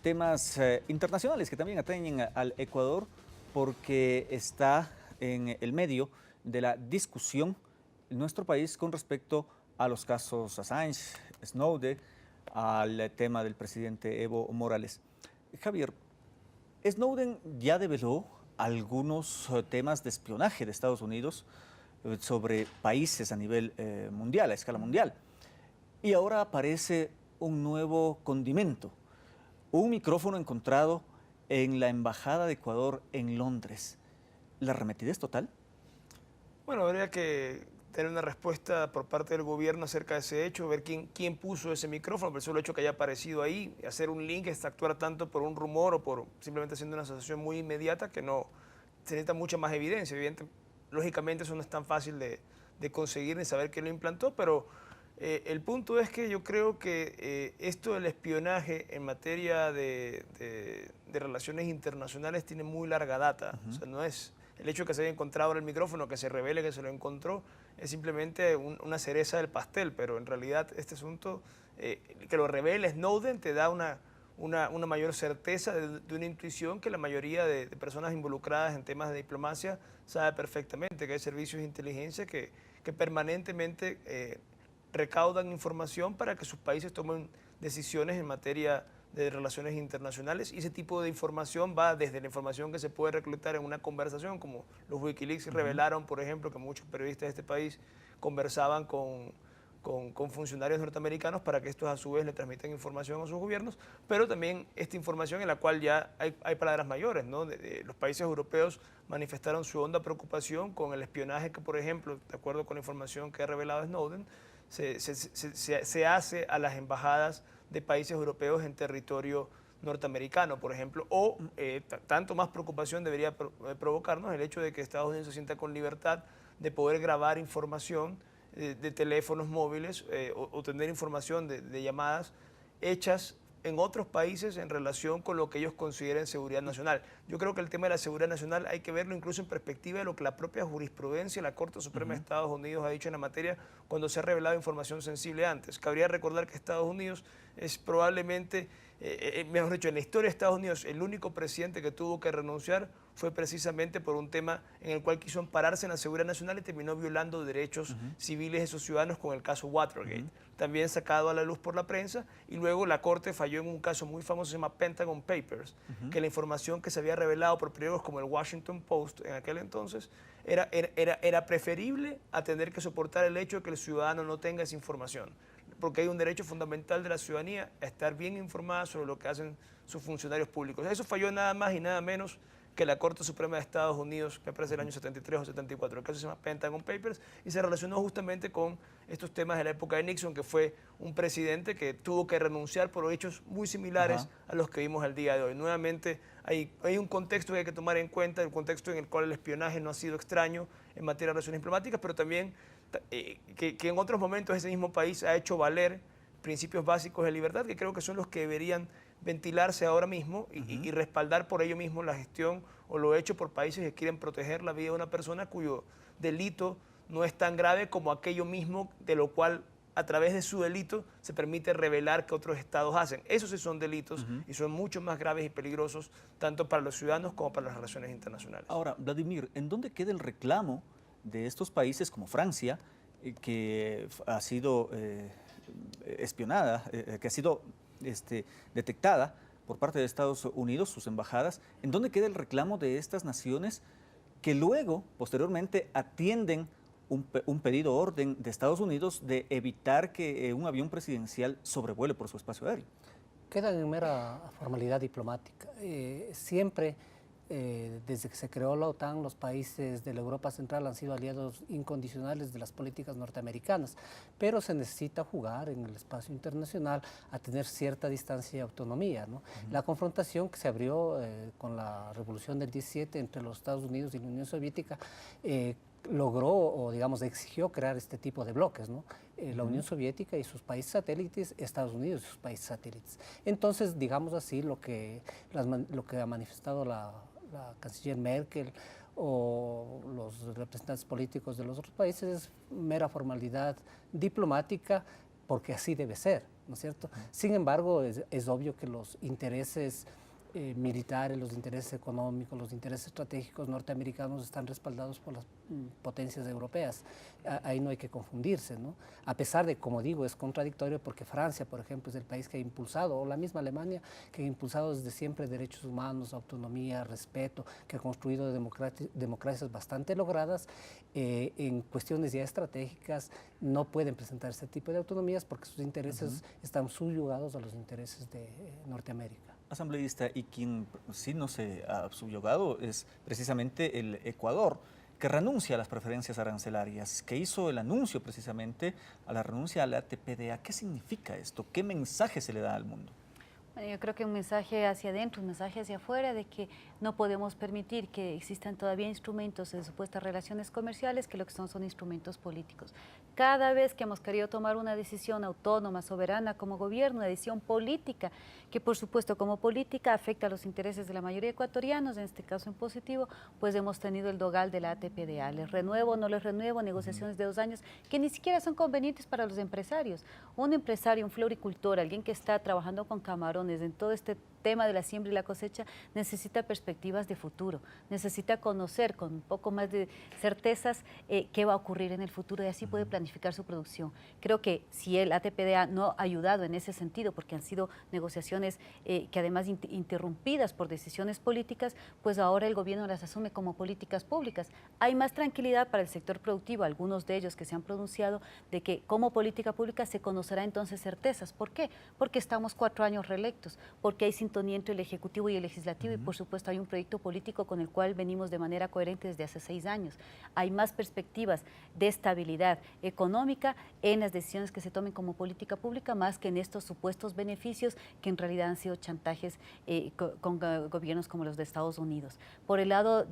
temas internacionales que también atañen al Ecuador, porque está en el medio de la discusión en nuestro país con respecto a los casos Assange, Snowden, al tema del presidente Evo Morales. Javier, Snowden ya develó algunos temas de espionaje de Estados Unidos sobre países a nivel mundial, a escala mundial. Y ahora aparece un nuevo condimento, un micrófono encontrado en la Embajada de Ecuador en Londres. ¿La arremetida es total? Bueno, habría que tener una respuesta por parte del gobierno acerca de ese hecho, ver quién puso ese micrófono, pero el solo hecho que haya aparecido ahí, hacer un link, actuar tanto por un rumor o por simplemente haciendo una asociación muy inmediata que no se necesita mucha más evidencia. Lógicamente eso no es tan fácil de conseguir ni saber quién lo implantó, pero el punto es que yo creo que esto del espionaje en materia de relaciones internacionales tiene muy larga data. O sea, no es el hecho de que se haya encontrado el micrófono, que se revele que se lo encontró, es simplemente una cereza del pastel, pero en realidad este asunto, que lo revele Snowden, te da una mayor certeza de una intuición que la mayoría de personas involucradas en temas de diplomacia sabe perfectamente, que hay servicios de inteligencia que permanentemente recaudan información para que sus países tomen decisiones en materia de relaciones internacionales, y ese tipo de información va desde la información que se puede reclutar en una conversación, como los Wikileaks revelaron, por ejemplo, que muchos periodistas de este país conversaban con funcionarios norteamericanos para que estos a su vez le transmitan información a sus gobiernos, pero también esta información en la cual ya hay palabras mayores, ¿no? Los países europeos manifestaron su honda preocupación con el espionaje que, por ejemplo, de acuerdo con la información que ha revelado Snowden, se hace a las embajadas de países europeos en territorio norteamericano, por ejemplo, o tanto más preocupación debería provocarnos el hecho de que Estados Unidos se sienta con libertad de poder grabar información de teléfonos móviles o tener información de llamadas hechas en otros países en relación con lo que ellos consideren seguridad nacional. Yo creo que el tema de la seguridad nacional hay que verlo incluso en perspectiva de lo que la propia jurisprudencia de la Corte Suprema de Estados Unidos ha dicho en la materia cuando se ha revelado información sensible antes. Cabría recordar que Estados Unidos es probablemente, mejor dicho, en la historia de Estados Unidos, el único presidente que tuvo que renunciar fue precisamente por un tema en el cual quiso ampararse en la seguridad nacional y terminó violando derechos civiles de sus ciudadanos con el caso Watergate, también sacado a la luz por la prensa, y luego la Corte falló en un caso muy famoso, se llama Pentagon Papers, que la información que se había revelado por periódicos como el Washington Post en aquel entonces era preferible a tener que soportar el hecho de que el ciudadano no tenga esa información, porque hay un derecho fundamental de la ciudadanía a estar bien informada sobre lo que hacen sus funcionarios públicos. Eso falló nada más y nada menos que la Corte Suprema de Estados Unidos, me parece el año 73 o 74, el caso se llama Pentagon Papers, y se relacionó justamente con estos temas de la época de Nixon, que fue un presidente que tuvo que renunciar por hechos muy similares a los que vimos al día de hoy. Nuevamente, hay un contexto que hay que tomar en cuenta, el contexto en el cual el espionaje no ha sido extraño en materia de relaciones diplomáticas, pero también que en otros momentos ese mismo país ha hecho valer principios básicos de libertad, que creo que son los que deberían ventilarse ahora mismo y respaldar por ello mismo la gestión o lo hecho por países que quieren proteger la vida de una persona cuyo delito no es tan grave como aquello mismo de lo cual a través de su delito se permite revelar que otros estados hacen. Esos sí son delitos y son mucho más graves y peligrosos tanto para los ciudadanos como para las relaciones internacionales. Ahora, Vladimir, ¿en dónde queda el reclamo de estos países como Francia, que ha sido espionada, que ha sido detectada por parte de Estados Unidos, sus embajadas? ¿En dónde queda el reclamo de estas naciones que luego, posteriormente, atienden un pedido orden de Estados Unidos de evitar que un avión presidencial sobrevuele por su espacio aéreo? Quedan en mera formalidad diplomática. Siempre, desde que se creó la OTAN, los países de la Europa Central han sido aliados incondicionales de las políticas norteamericanas, pero se necesita jugar en el espacio internacional a tener cierta distancia y autonomía, ¿no? La confrontación que se abrió con la revolución del 17 entre los Estados Unidos y la Unión Soviética logró o digamos exigió crear este tipo de bloques, ¿no? La Unión Soviética y sus países satélites, Estados Unidos y sus países satélites. Entonces, digamos así, lo que ha manifestado la canciller Merkel o los representantes políticos de los otros países es mera formalidad diplomática, porque así debe ser, ¿no es cierto? Sin embargo, es obvio que los intereses militares, los intereses económicos, los intereses estratégicos norteamericanos están respaldados por las potencias europeas. Ahí no hay que confundirse, ¿no? A pesar de, como digo, es contradictorio porque Francia, por ejemplo, es el país que ha impulsado, o la misma Alemania, que ha impulsado desde siempre derechos humanos, autonomía, respeto, que ha construido democracias bastante logradas. En cuestiones ya estratégicas no pueden presentar ese tipo de autonomías porque sus intereses están subyugados a los intereses de Norteamérica. Asambleísta, y quien sí no se ha subyugado es precisamente el Ecuador, que renuncia a las preferencias arancelarias, que hizo el anuncio precisamente a la renuncia a la ATPDA. ¿Qué significa esto? ¿Qué mensaje se le da al mundo? Bueno, yo creo que un mensaje hacia adentro, un mensaje hacia afuera de que no podemos permitir que existan todavía instrumentos de supuestas relaciones comerciales que lo que son instrumentos políticos. Cada vez que hemos querido tomar una decisión autónoma, soberana como gobierno, una decisión política, que por supuesto como política afecta a los intereses de la mayoría de ecuatorianos, en este caso en positivo, pues hemos tenido el dogal de la ATPDA. Les renuevo, no les renuevo, negociaciones de 2 años que ni siquiera son convenientes para los empresarios. Un empresario, un floricultor, alguien que está trabajando con camarones en todo este tema de la siembra y la cosecha, necesita perspectivas de futuro, necesita conocer con un poco más de certezas qué va a ocurrir en el futuro y así puede planificar su producción. Creo que si el ATPDA no ha ayudado en ese sentido, porque han sido negociaciones que además interrumpidas por decisiones políticas, pues ahora el gobierno las asume como políticas públicas. Hay más tranquilidad para el sector productivo, algunos de ellos que se han pronunciado de que como política pública se conocerá entonces certezas. ¿Por qué? Porque estamos 4 años reelectos, porque hay sintonía entre el Ejecutivo y el Legislativo y por supuesto hay un proyecto político con el cual venimos de manera coherente desde hace 6 años. Hay más perspectivas de estabilidad económica en las decisiones que se tomen como política pública más que en estos supuestos beneficios que en realidad han sido chantajes con gobiernos como los de Estados Unidos. Por el lado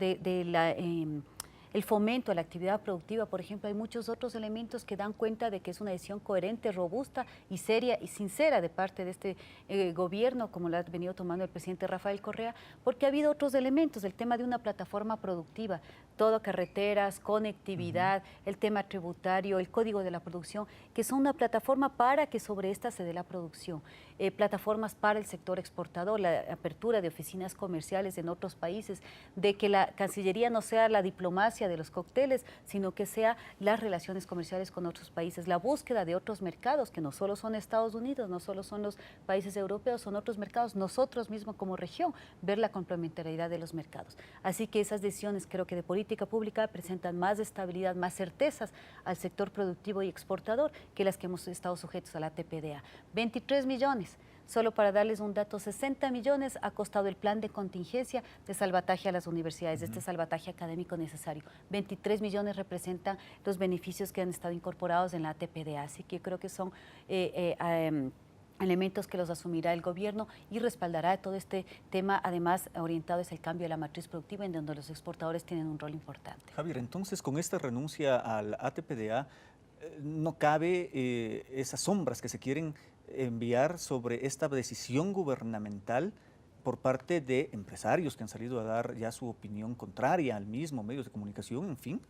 el fomento a la actividad productiva, por ejemplo, hay muchos otros elementos que dan cuenta de que es una decisión coherente, robusta y seria y sincera de parte de este gobierno, como lo ha venido tomando el presidente Rafael Correa, porque ha habido otros elementos, el tema de una plataforma productiva, todo carreteras, conectividad, el tema tributario, el código de la producción, que son una plataforma para que sobre esta se dé la producción, plataformas para el sector exportador, la apertura de oficinas comerciales en otros países, de que la Cancillería no sea la diplomacia de los cócteles, sino que sea las relaciones comerciales con otros países, la búsqueda de otros mercados, que no solo son Estados Unidos, no solo son los países europeos, son otros mercados, nosotros mismos como región, ver la complementariedad de los mercados. Así que esas decisiones creo que de política pública presentan más estabilidad, más certezas al sector productivo y exportador que las que hemos estado sujetos a la ATPDA. 23 millones Solo para darles un dato, 60 millones ha costado el plan de contingencia de salvataje a las universidades, este salvataje académico necesario. 23 millones representan los beneficios que han estado incorporados en la ATPDA, así que yo creo que son elementos que los asumirá el gobierno y respaldará todo este tema, además orientado hacia el cambio de la matriz productiva, en donde los exportadores tienen un rol importante. Javier, entonces con esta renuncia al ATPDA, no cabe esas sombras que se quieren enviar sobre esta decisión gubernamental por parte de empresarios que han salido a dar ya su opinión contraria al mismo, medios de comunicación, en fin.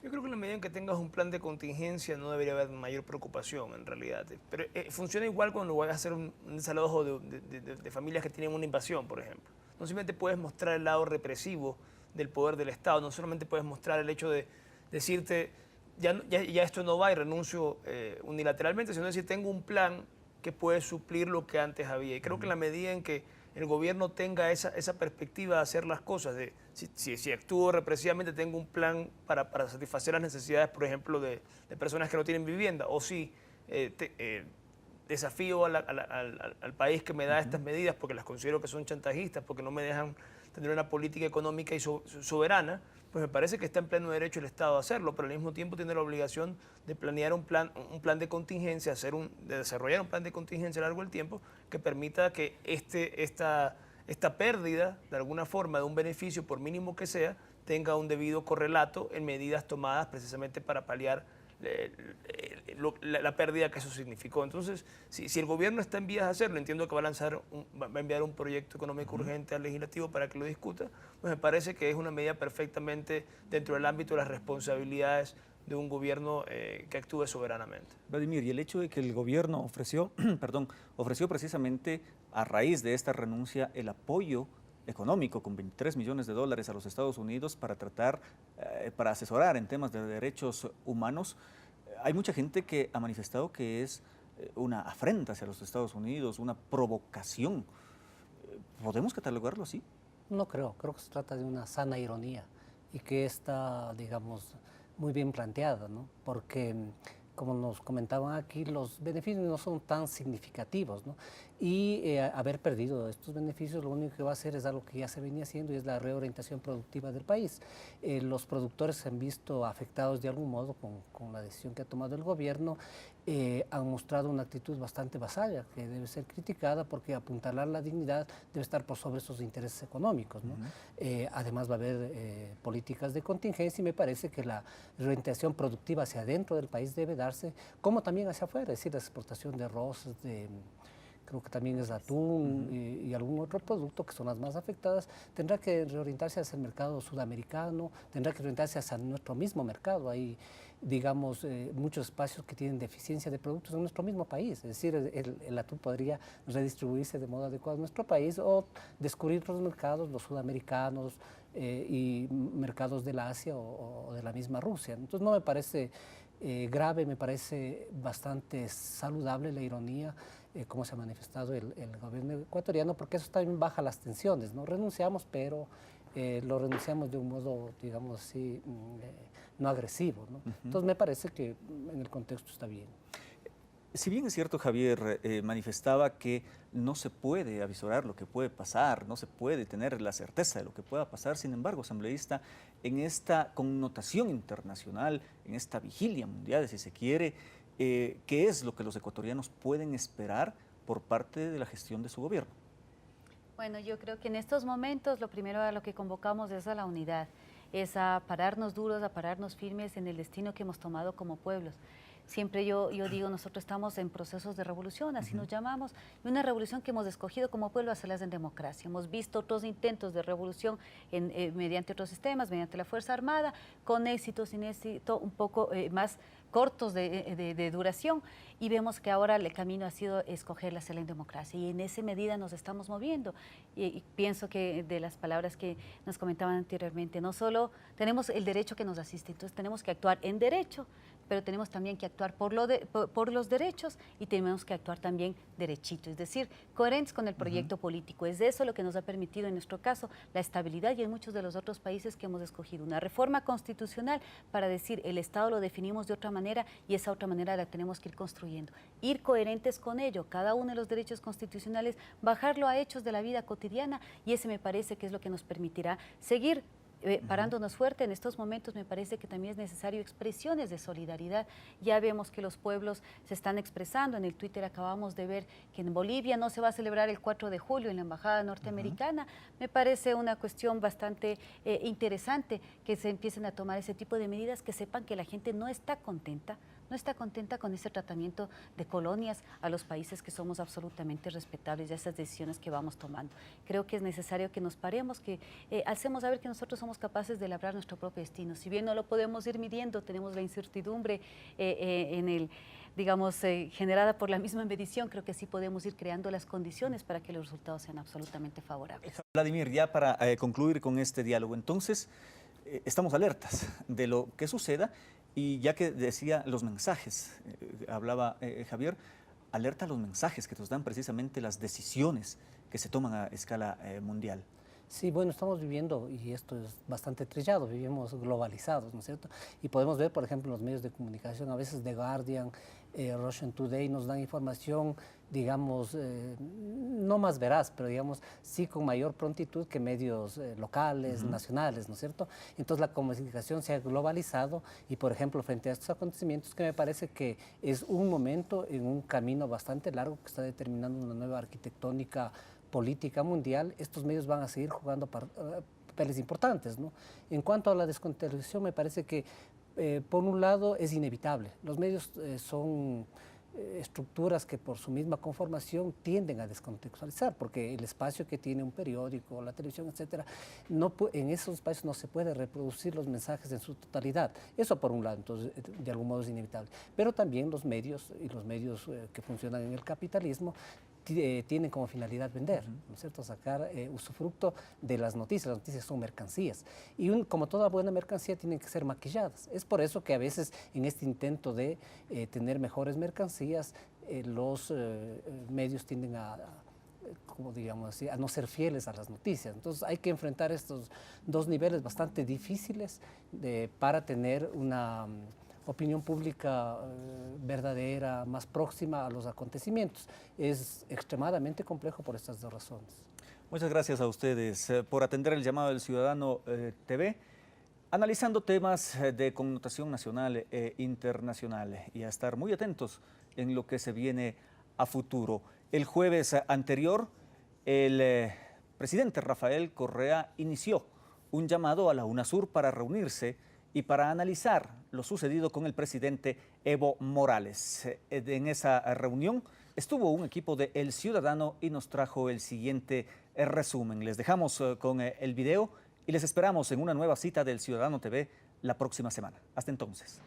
Yo creo que en la medida en que tengas un plan de contingencia no debería haber mayor preocupación en realidad. Pero funciona igual cuando vas a hacer un desalojo de familias que tienen una invasión, por ejemplo. No simplemente puedes mostrar el lado represivo del poder del Estado, no solamente puedes mostrar el hecho de decirte ya esto no va y renuncio unilateralmente, sino decir tengo un plan que puede suplir lo que antes había. Y creo que en la medida en que el gobierno tenga esa perspectiva de hacer las cosas, de si actúo represivamente tengo un plan para satisfacer las necesidades, por ejemplo, de personas que no tienen vivienda, o si desafío al país que me da estas medidas porque las considero que son chantajistas, porque no me dejan tener una política económica y soberana, pues me parece que está en pleno derecho el Estado a hacerlo, pero al mismo tiempo tiene la obligación de planear un plan de contingencia, de desarrollar un plan de contingencia a lo largo del tiempo que permita que esta pérdida, de alguna forma, de un beneficio, por mínimo que sea, tenga un debido correlato en medidas tomadas precisamente para paliar la pérdida que eso significó. Entonces, si el gobierno está en vías de hacerlo, entiendo que va a enviar un proyecto económico urgente al legislativo para que lo discuta, pues me parece que es una medida perfectamente dentro del ámbito de las responsabilidades de un gobierno que actúe soberanamente. Vladimir, y el hecho de que el gobierno ofreció precisamente a raíz de esta renuncia el apoyo económico con 23 millones de dólares a los Estados Unidos para para asesorar en temas de derechos humanos. Hay mucha gente que ha manifestado que es una afrenta hacia los Estados Unidos, una provocación. ¿Podemos catalogarlo así? No creo que se trata de una sana ironía y que está, digamos, muy bien planteada, ¿no? Porque, como nos comentaban aquí, los beneficios no son tan significativos, ¿no? Y haber perdido estos beneficios lo único que va a hacer es algo que ya se venía haciendo y es la reorientación productiva del país. Los productores se han visto afectados de algún modo con la decisión que ha tomado el gobierno, han mostrado una actitud bastante vasalla que debe ser criticada porque apuntalar la dignidad debe estar por sobre esos intereses económicos, ¿no? Además va a haber políticas de contingencia y me parece que la reorientación productiva hacia adentro del país debe darse como también hacia afuera, es decir, la exportación de arroz, creo que también es atún y algún otro producto que son las más afectadas, tendrá que reorientarse hacia el mercado sudamericano, tendrá que reorientarse hacia nuestro mismo mercado. Hay, digamos, muchos espacios que tienen deficiencia de productos en nuestro mismo país, es decir, el atún podría redistribuirse de modo adecuado en nuestro país o descubrir otros mercados, los sudamericanos y mercados del Asia o de la misma Rusia. Entonces no me parece grave, me parece bastante saludable la ironía, cómo se ha manifestado el gobierno ecuatoriano, porque eso también baja las tensiones, ¿no? Renunciamos, pero lo renunciamos de un modo, digamos así, no agresivo, ¿no? Entonces me parece que en el contexto está bien. Si bien es cierto, Javier, manifestaba que no se puede avisorar lo que puede pasar, no se puede tener la certeza de lo que pueda pasar, sin embargo, asambleísta, en esta connotación internacional, en esta vigilia mundial, si se quiere, ¿qué es lo que los ecuatorianos pueden esperar por parte de la gestión de su gobierno? Bueno, yo creo que en estos momentos lo primero a lo que convocamos es a la unidad, es a pararnos duros, a pararnos firmes en el destino que hemos tomado como pueblos. Siempre yo digo, nosotros estamos en procesos de revolución, así nos llamamos, y una revolución que hemos escogido como pueblo hacerlas en democracia. Hemos visto otros intentos de revolución mediante otros sistemas, mediante la Fuerza Armada, con éxito, sin éxito, un poco más cortos de duración, y vemos que ahora el camino ha sido escogerla hacerla en democracia, y en esa medida nos estamos moviendo. Y pienso que de las palabras que nos comentaban anteriormente, no solo tenemos el derecho que nos asiste, entonces tenemos que actuar en derecho, pero tenemos también que actuar por los derechos y tenemos que actuar también derechito, es decir, coherentes con el proyecto político. Es eso lo que nos ha permitido en nuestro caso la estabilidad y en muchos de los otros países que hemos escogido. Una reforma constitucional para decir el Estado lo definimos de otra manera y esa otra manera la tenemos que ir construyendo. Ir coherentes con ello, cada uno de los derechos constitucionales, bajarlo a hechos de la vida cotidiana y ese me parece que es lo que nos permitirá seguir parándonos fuerte. En estos momentos me parece que también es necesario expresiones de solidaridad. Ya vemos que los pueblos se están expresando. En el Twitter acabamos de ver que en Bolivia no se va a celebrar el 4 de julio en la Embajada Norteamericana. Me parece una cuestión bastante interesante que se empiecen a tomar ese tipo de medidas, que sepan que la gente no está contenta con ese tratamiento de colonias a los países que somos absolutamente respetables de esas decisiones que vamos tomando. Creo que es necesario que nos paremos, que alcemos a ver que nosotros somos capaces de labrar nuestro propio destino. Si bien no lo podemos ir midiendo, tenemos la incertidumbre generada por la misma medición, creo que sí podemos ir creando las condiciones para que los resultados sean absolutamente favorables. Vladimir, ya para concluir con este diálogo, entonces, estamos alertas de lo que suceda. Y ya que decía los mensajes, hablaba Javier, alerta a los mensajes que nos dan precisamente las decisiones que se toman a escala mundial. Sí, bueno, estamos viviendo, y esto es bastante trillado, vivimos globalizados, ¿no es cierto? Y podemos ver, por ejemplo, en los medios de comunicación, a veces The Guardian, Russian Today nos dan información, digamos, no más veraz, pero digamos, sí con mayor prontitud que medios locales, nacionales, ¿no es cierto? Entonces la comunicación se ha globalizado y, por ejemplo, frente a estos acontecimientos, que me parece que es un momento en un camino bastante largo que está determinando una nueva arquitectónica política mundial, estos medios van a seguir jugando papeles importantes, ¿no? En cuanto a la descontextualización, me parece que, por un lado, es inevitable. Los medios son estructuras que por su misma conformación tienden a descontextualizar, porque el espacio que tiene un periódico, la televisión, etcétera, en esos espacios no se puede reproducir los mensajes en su totalidad. Eso por un lado, entonces, de algún modo es inevitable. Pero también los medios que funcionan en el capitalismo tienen como finalidad vender, ¿no es cierto? Sacar usufructo de las noticias. Las noticias son mercancías y como toda buena mercancía tienen que ser maquilladas. Es por eso que a veces en este intento de tener mejores mercancías, los medios tienden como digamos así, a no ser fieles a las noticias. Entonces hay que enfrentar estos dos niveles bastante difíciles para tener una opinión pública verdadera, más próxima a los acontecimientos. Es extremadamente complejo por estas dos razones. Muchas gracias a ustedes por atender el llamado del Ciudadano TV, analizando temas de connotación nacional e internacional y a estar muy atentos en lo que se viene a futuro. El jueves anterior, el presidente Rafael Correa inició un llamado a la UNASUR para reunirse y para analizar lo sucedido con el presidente Evo Morales. En esa reunión estuvo un equipo de El Ciudadano y nos trajo el siguiente resumen. Les dejamos con el video y les esperamos en una nueva cita del Ciudadano TV la próxima semana. Hasta entonces.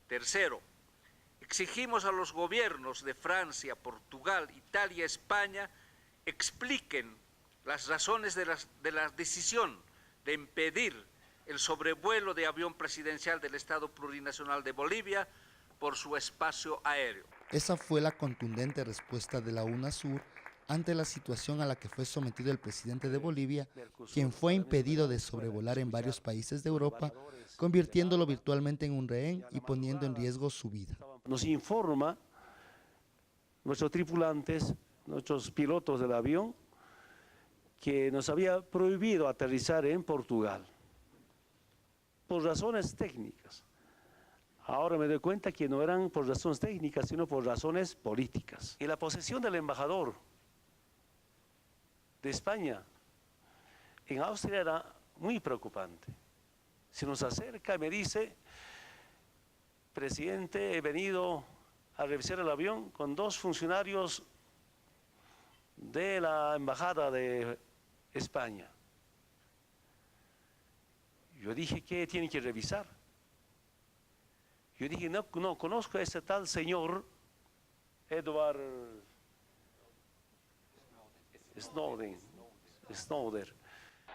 Tercero, exigimos a los gobiernos de Francia, Portugal, Italia, España, expliquen las razones de la decisión de impedir el sobrevuelo de avión presidencial del Estado Plurinacional de Bolivia por su espacio aéreo. Esa fue la contundente respuesta de la UNASUR ante la situación a la que fue sometido el presidente de Bolivia, quien fue impedido de sobrevolar en varios países de Europa, convirtiéndolo virtualmente en un rehén y poniendo en riesgo su vida. Nos informa nuestros tripulantes, nuestros pilotos del avión, que nos había prohibido aterrizar en Portugal por razones técnicas. Ahora me doy cuenta que no eran por razones técnicas, sino por razones políticas. Y la posición del embajador de España en Austria era muy preocupante. Se nos acerca y me dice: presidente, he venido a revisar el avión con dos funcionarios de la embajada de España. Yo dije, ¿qué tiene que revisar? Yo dije, no conozco a ese tal señor Edward Snowden.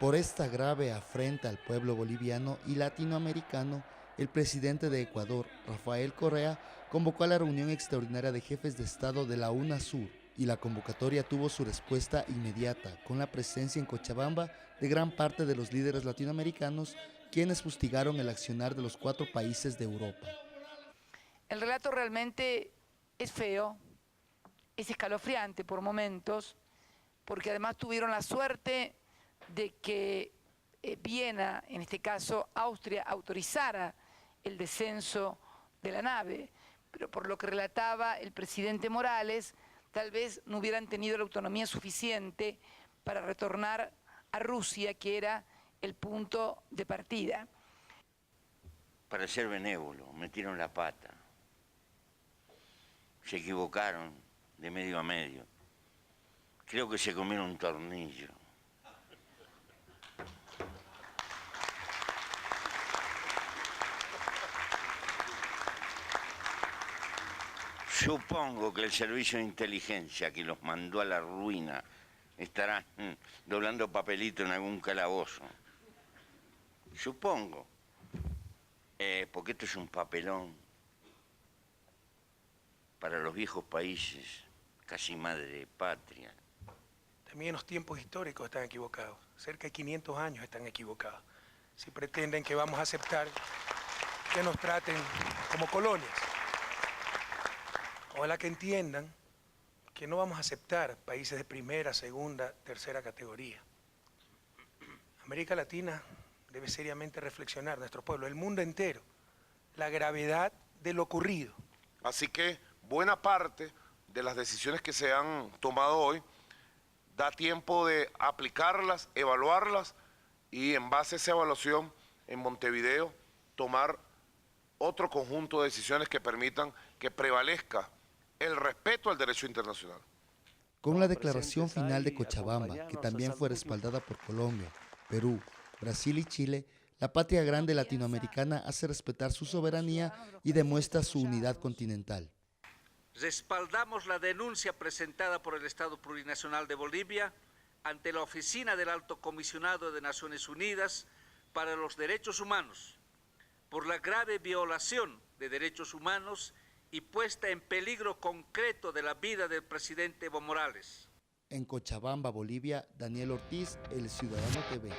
Por esta grave afrenta al pueblo boliviano y latinoamericano, el presidente de Ecuador, Rafael Correa, convocó a la reunión extraordinaria de jefes de Estado de la UNASUR, y la convocatoria tuvo su respuesta inmediata, con la presencia en Cochabamba de gran parte de los líderes latinoamericanos, quienes fustigaron el accionar de los 4 países de Europa. El relato realmente es feo, es escalofriante por momentos, porque además tuvieron la suerte de que Viena, en este caso Austria, autorizara el descenso de la nave, pero por lo que relataba el presidente Morales, tal vez no hubieran tenido la autonomía suficiente para retornar a Rusia, que era el punto de partida. Para ser benévolo, metieron la pata. Se equivocaron de medio a medio. Creo que se comieron un tornillo. Supongo que el servicio de inteligencia que los mandó a la ruina estará doblando papelito en algún calabozo. Supongo. Porque esto es un papelón para los viejos países, casi madre patria. También los tiempos históricos están equivocados. Cerca de 500 años están equivocados. Si pretenden que vamos a aceptar que nos traten como colonias. Ojalá que entiendan que no vamos a aceptar países de primera, segunda, tercera categoría. América Latina debe seriamente reflexionar, nuestro pueblo, el mundo entero, la gravedad de lo ocurrido. Así que buena parte de las decisiones que se han tomado hoy da tiempo de aplicarlas, evaluarlas y en base a esa evaluación en Montevideo tomar otro conjunto de decisiones que permitan que prevalezca el respeto al derecho internacional. Con la declaración final de Cochabamba, que también fue respaldada por Colombia, Perú, Brasil y Chile, la patria grande latinoamericana hace respetar su soberanía y demuestra su unidad continental. Respaldamos la denuncia presentada por el Estado Plurinacional de Bolivia ante la Oficina del Alto Comisionado de Naciones Unidas para los Derechos Humanos por la grave violación de derechos humanos y puesta en peligro concreto de la vida del presidente Evo Morales. En Cochabamba, Bolivia, Daniel Ortiz, El Ciudadano TV.